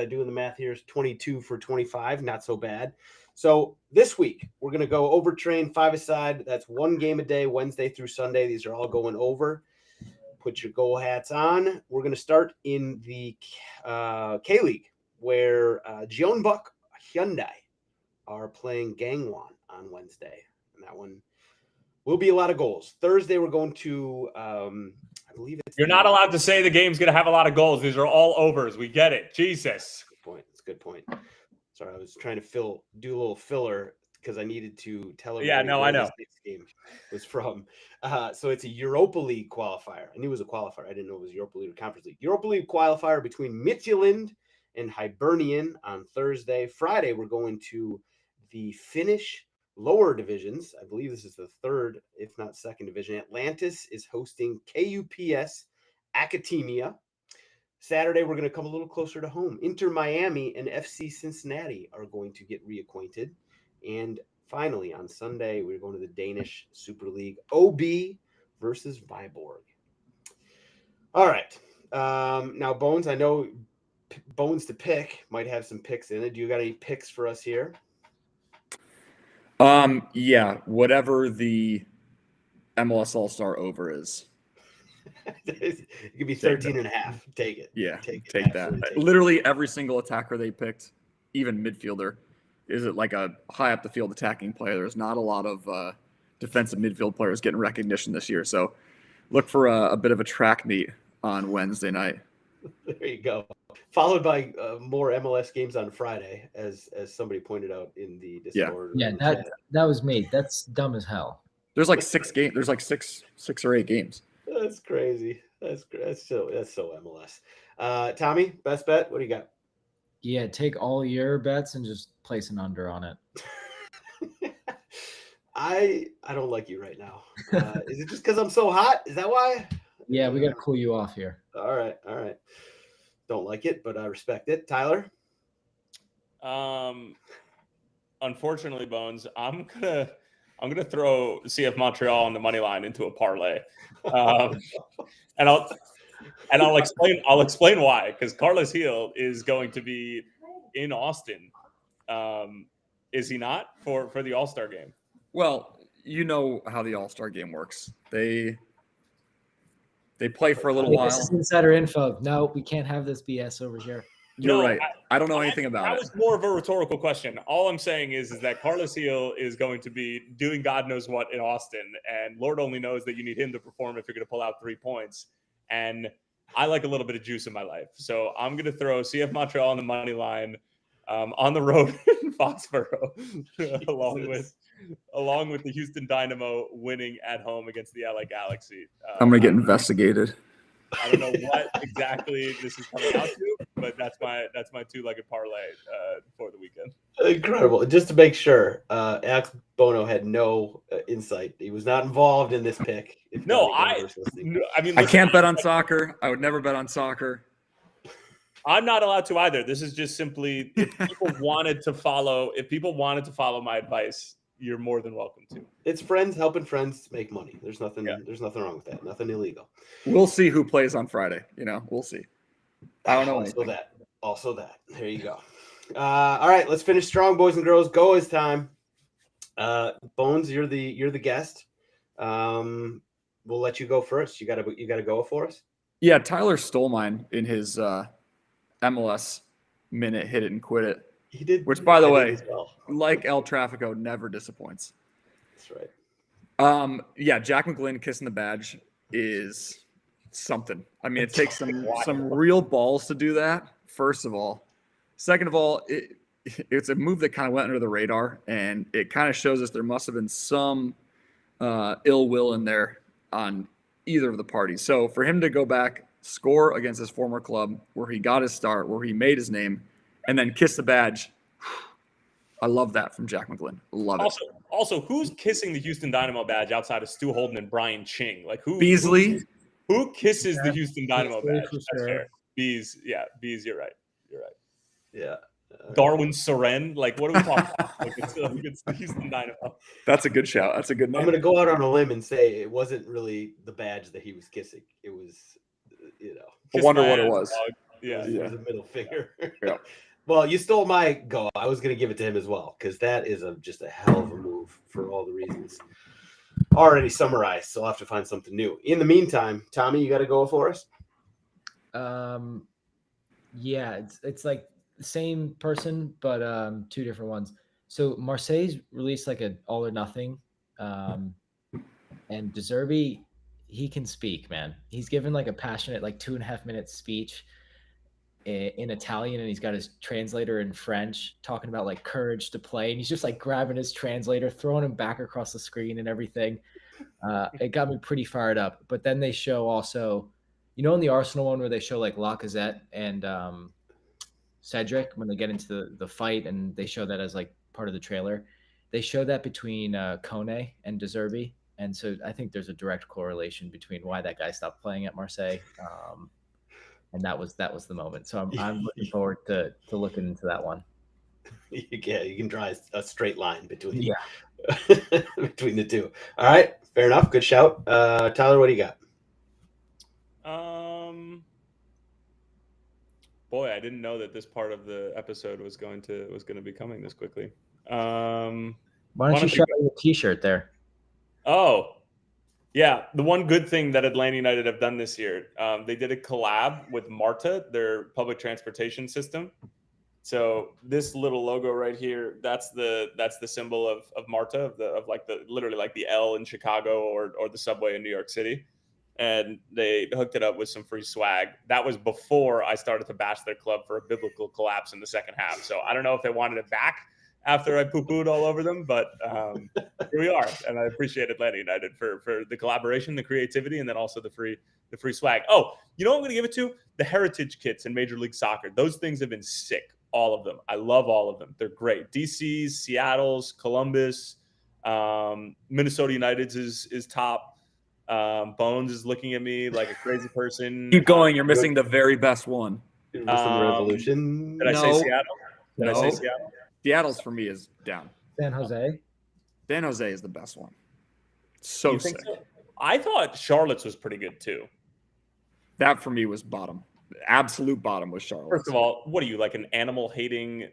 doing the math here. Is 22 for 25, not so bad. So this week, we're going to go overtrain 5-a-side. That's 1 game a day, Wednesday through Sunday. These are all going over. Put your goal hats on. We're going to start in the K-League, where Jeonbuk Hyundai are playing Gangwon on Wednesday. And that one will be a lot of goals. Thursday, we're going to, I believe it's... You're not allowed to say the game's going to have a lot of goals. These are all overs. We get it. Jesus. Good point. That's a good point. Sorry, I was trying to do a little filler because I needed to tell everybody. Yeah, no, I know. This next game was from. So it's a Europa League qualifier. I knew it was a qualifier. I didn't know it was Europa League or Conference League. Europa League qualifier between Midtjylland and Hibernian on Thursday. Friday, we're going to the Finnish lower divisions. I believe this is the 3rd, if not 2nd division. Atlantis is hosting KUPS Akatemia. Saturday, we're going to come a little closer to home. Inter Miami and FC Cincinnati are going to get reacquainted. And finally, on Sunday, we're going to the Danish Super League, OB versus Viborg. All right. Now, Bones, I know Bones to pick might have some picks in it. Do you got any picks for us here? Yeah, whatever the MLS All-Star over is. It could be 13 and a half. Take it. Yeah, take that. Literally every single attacker they picked, even midfielder, is it like a high up the field attacking player. There's not a lot of defensive midfield players getting recognition this year. So look for a bit of a track meet on Wednesday night. There you go. Followed by more MLS games on Friday, as somebody pointed out in the Discord. Yeah, that was me. That's dumb as hell. There's like 6 games. There's like six or 8 games. That's crazy. That's so MLS. Tommy, best bet. What do you got? Yeah, take all your bets and just place an under on it. I don't like you right now. Is it just because I'm so hot? Is that why? Yeah, we got to cool you off here. All right. Don't like it, but I respect it. Tyler? Unfortunately, Bones, I'm gonna throw CF Montreal on the money line into a parlay, and I'll explain why, because Carlos Gil is going to be in Austin. Is he not for the All-Star game? Well, you know how the All-Star game works. They play for a little while. This is insider info. No, we can't have this BS over here. You're right. I don't know anything about it. That was more of a rhetorical question. All I'm saying is that Carlos Gil is going to be doing God knows what in Austin, and Lord only knows that you need him to perform if you're going to pull out 3 points. And I like a little bit of juice in my life, so I'm going to throw CF Montreal on the money line on the road in Foxborough, along with the Houston Dynamo winning at home against the LA Galaxy. I'm going to get investigated. I don't know what exactly this is coming out to, but that's my two-legged parlay for the weekend. Incredible. Just to make sure, Alex Bono had no insight. He was not involved in this pick. I mean, listen, I can't bet on soccer. I would never bet on soccer. I'm not allowed to either. This is just simply if people wanted to follow my advice, you're more than welcome to. It's friends helping friends make money. There's nothing wrong with that. Nothing illegal. We'll see who plays on Friday. We'll see. I don't know. Also that. There you go. All right, let's finish strong, boys and girls. Go is time. Bones, you're the guest. We'll let you go first. You gotta go for us. Yeah, Tyler stole mine in his MLS minute hit it and quit it. He did. Which, by the way, like El Trafico, never disappoints. That's right. Yeah, Jack McGlynn kissing the badge is something. I mean, it takes some real balls to do that, first of all. Second of all, it's a move that kind of went under the radar, and it kind of shows us there must have been some ill will in there on either of the parties. So for him to go back, score against his former club where he got his start, where he made his name, and then kiss the badge, I love that from Jack McGlynn. Love it. Also, who's kissing the Houston Dynamo badge outside of Stu Holden and Brian Ching? Like Beasley? Who kisses the Houston Dynamo badge? Sure. That's fair. Bees, you're right. Yeah. Darwin Soren, like what are we talking about? Like, it's the Houston Dynamo. That's a good shout. That's a good name. I'm going to go out on a limb and say it wasn't really the badge that he was kissing. It was, I wonder what it was. Yeah. It was a middle finger. Yeah. Well, you stole my go. I was going to give it to him as well because that is just a hell of a move for all the reasons already summarized. So I'll have to find something new. In the meantime, Tommy, you got to go for us. Yeah, it's like the same person, but 2 different ones. So Marseille's released like an all or nothing, and De Zerbi, he can speak, man. He's given like a passionate, like 2.5 minute speech in Italian, and he's got his translator in French talking about like courage to play, and he's just like grabbing his translator, throwing him back across the screen and everything. It got me pretty fired up. But then they show also, in the Arsenal one where they show like Lacazette and Cedric when they get into the fight, and they show that as like part of the trailer. They show that between Toney and De Zerbi, and so I think there's a direct correlation between why that guy stopped playing at Marseille. and that was the moment. So I'm looking forward to looking into that one. You can draw a straight line between Yeah. between the two. All right, fair enough. Good shout, Tyler. What do you got? Boy, I didn't know that this part of the episode was going to be coming this quickly. Why don't you show your T-shirt there? Oh, yeah. The one good thing that Atlanta United have done this year, they did a collab with MARTA, their public transportation system. So this little logo right here, that's the symbol of MARTA, literally like the L in Chicago or the subway in New York City. And they hooked it up with some free swag. That was before I started to bash their club for a biblical collapse in the second half. So I don't know if they wanted it back after I poo-pooed all over them, but here we are. And I appreciate Atlanta United for the collaboration, the creativity, and then also the free swag. Oh, you know what I'm going to give it to? The heritage kits in Major League Soccer. Those things have been sick, all of them. I love all of them. They're great. DC's, Seattle's, Columbus, Minnesota United's is top. Bones is looking at me like a crazy person. Keep going. You're missing the very best one. You're missing the Revolution. Did I say Seattle? Did I say Seattle? Seattle's for me is down. San Jose. San Jose is the best one. So sick. So? I thought Charlotte's was pretty good too. That for me was bottom. Absolute bottom was Charlotte. First of all, what are you, like an animal hating,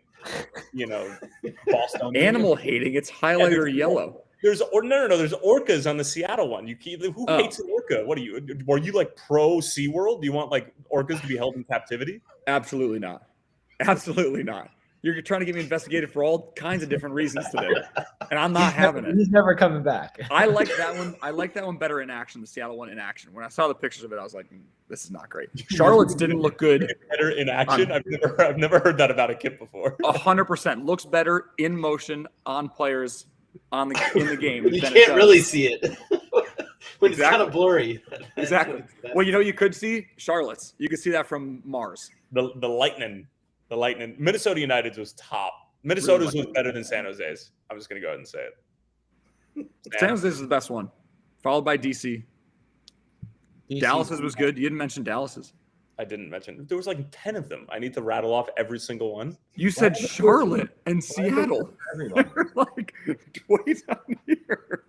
Boston? Animal hating? It's highlighter yellow. There's there's orcas on the Seattle one. Who hates an orca? What are you? Were you like pro SeaWorld? Do you want like orcas to be held in captivity? Absolutely not. Absolutely not. You're trying to get me investigated for all kinds of different reasons today, and I'm not having it. He's never coming back. I like that one. I like that one better in action. The Seattle one in action. When I saw the pictures of it, I was like, "This is not great." Charlotte's didn't look good. Better in action. I've never heard that about a kit before. 100% looks better in motion on players in the game. You can't really see it when it's kind of blurry. Exactly. Well, you could see Charlotte's. You could see that from Mars. The Lightning. The Lightning. Minnesota United's was top. Minnesota's was better than San Jose's. I'm just going to go ahead and say it. San Jose's is the best one, followed by DC. Dallas's was good. You didn't mention Dallas's. I didn't mention. There was like 10 of them. I need to rattle off every single one. You said Charlotte and Seattle. Like, wait on here.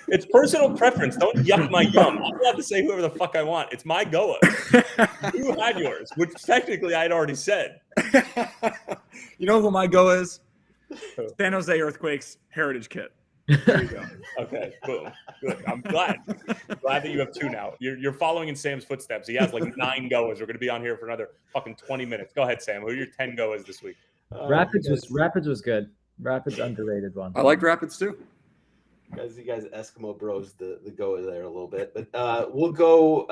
It's personal preference. Don't yuck my yum. I'm allowed to say whoever the fuck I want. It's my GOAW. You had yours, which technically I'd already said. You know who my GOAW is? San Jose Earthquakes Heritage Kit. There you go. Okay, boom. Good. I'm glad that you have two now. You're following in Sam's footsteps. He has like 9 GOAWs. We're going to be on here for another fucking 20 minutes. Go ahead, Sam. Who are your 10 GOAWs this week? Rapids was good. Rapids underrated one. I liked Rapids too. You guys Eskimo bros the go there a little bit, but we'll go.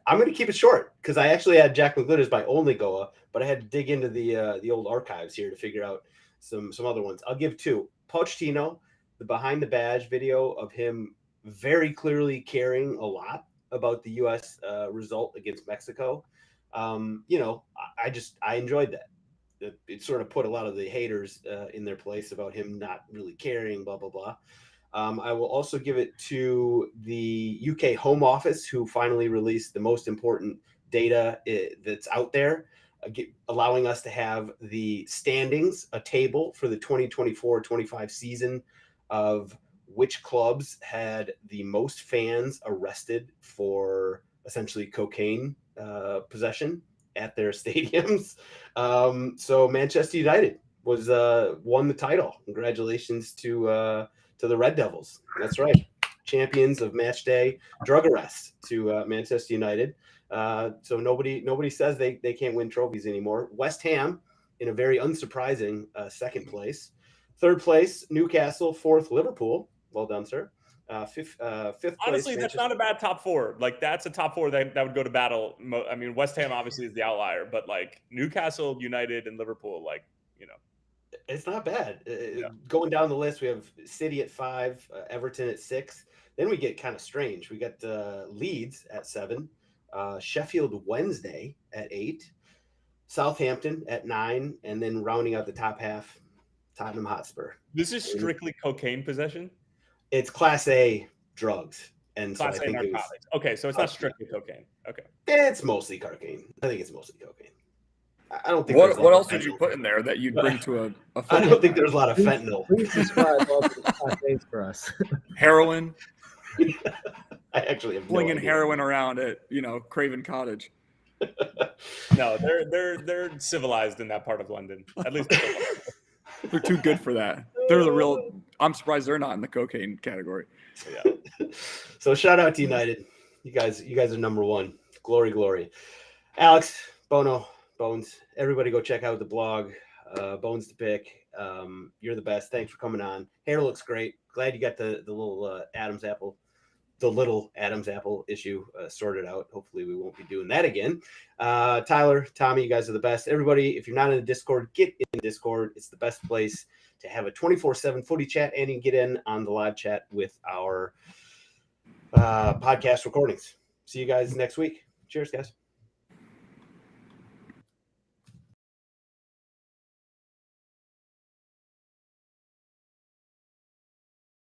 I'm going to keep it short because I actually had Jack McGlynn as my only GOAW, but I had to dig into the old archives here to figure out some other ones. I'll give 2. Pochettino, the behind the badge video of him very clearly caring a lot about the U.S. Result against Mexico. I enjoyed that. It sort of put a lot of the haters in their place about him not really caring, blah blah blah. I will also give it to the UK Home Office, who finally released the most important data that's out there, allowing us to have the standings, a table for the 2024-25 season of which clubs had the most fans arrested for essentially cocaine possession at their stadiums. So Manchester United was won the title. Congratulations to the Red Devils. That's right. Champions of match day drug arrests to Manchester United. So nobody says they can't win trophies anymore. West Ham in a very unsurprising second place. Third place, Newcastle. Fourth, Liverpool. Well done, sir. Fifth place. Honestly, that's not a bad top 4. Like, that's a top 4 that would go to battle. I mean, West Ham obviously is the outlier, but like Newcastle, United, and Liverpool, like, it's not bad. Going down the list, we have City at 5, Everton at 6. Then we get kind of strange. We got Leeds at 7, Sheffield Wednesday at 8, Southampton at 9, and then rounding out the top half, Tottenham Hotspur. This is strictly cocaine possession? It's Class A drugs. And so I Class A think it was, narcotics. Okay, so it's not strictly cocaine. Okay. it's mostly cocaine. I think it's mostly cocaine. I don't think there's a What lot else of did you fentanyl. put in there that you'd bring to a I football don't think match? there's a lot of fentanyl. Please describe all the class A's for us. Heroin, I actually have no flinging idea. heroin around at Craven Cottage. No, they're civilized in that part of London. At least They're too good for that. They're the real. I'm surprised they're not in the cocaine category. yeah. So shout out to United. You guys are number one. Glory, glory. Alex, Bono, Bones, everybody go check out the blog. Bones to Pick. You're the best. Thanks for coming on. Hair looks great. Glad you got the little Adam's apple. The little Adam's apple issue sorted out. Hopefully we won't be doing that again. Tyler, Tommy, you guys are the best. Everybody, if you're not in the Discord, get in the Discord. It's the best place to have a 24/7 footy chat, and you can get in on the live chat with our podcast recordings. See you guys next week. Cheers, guys.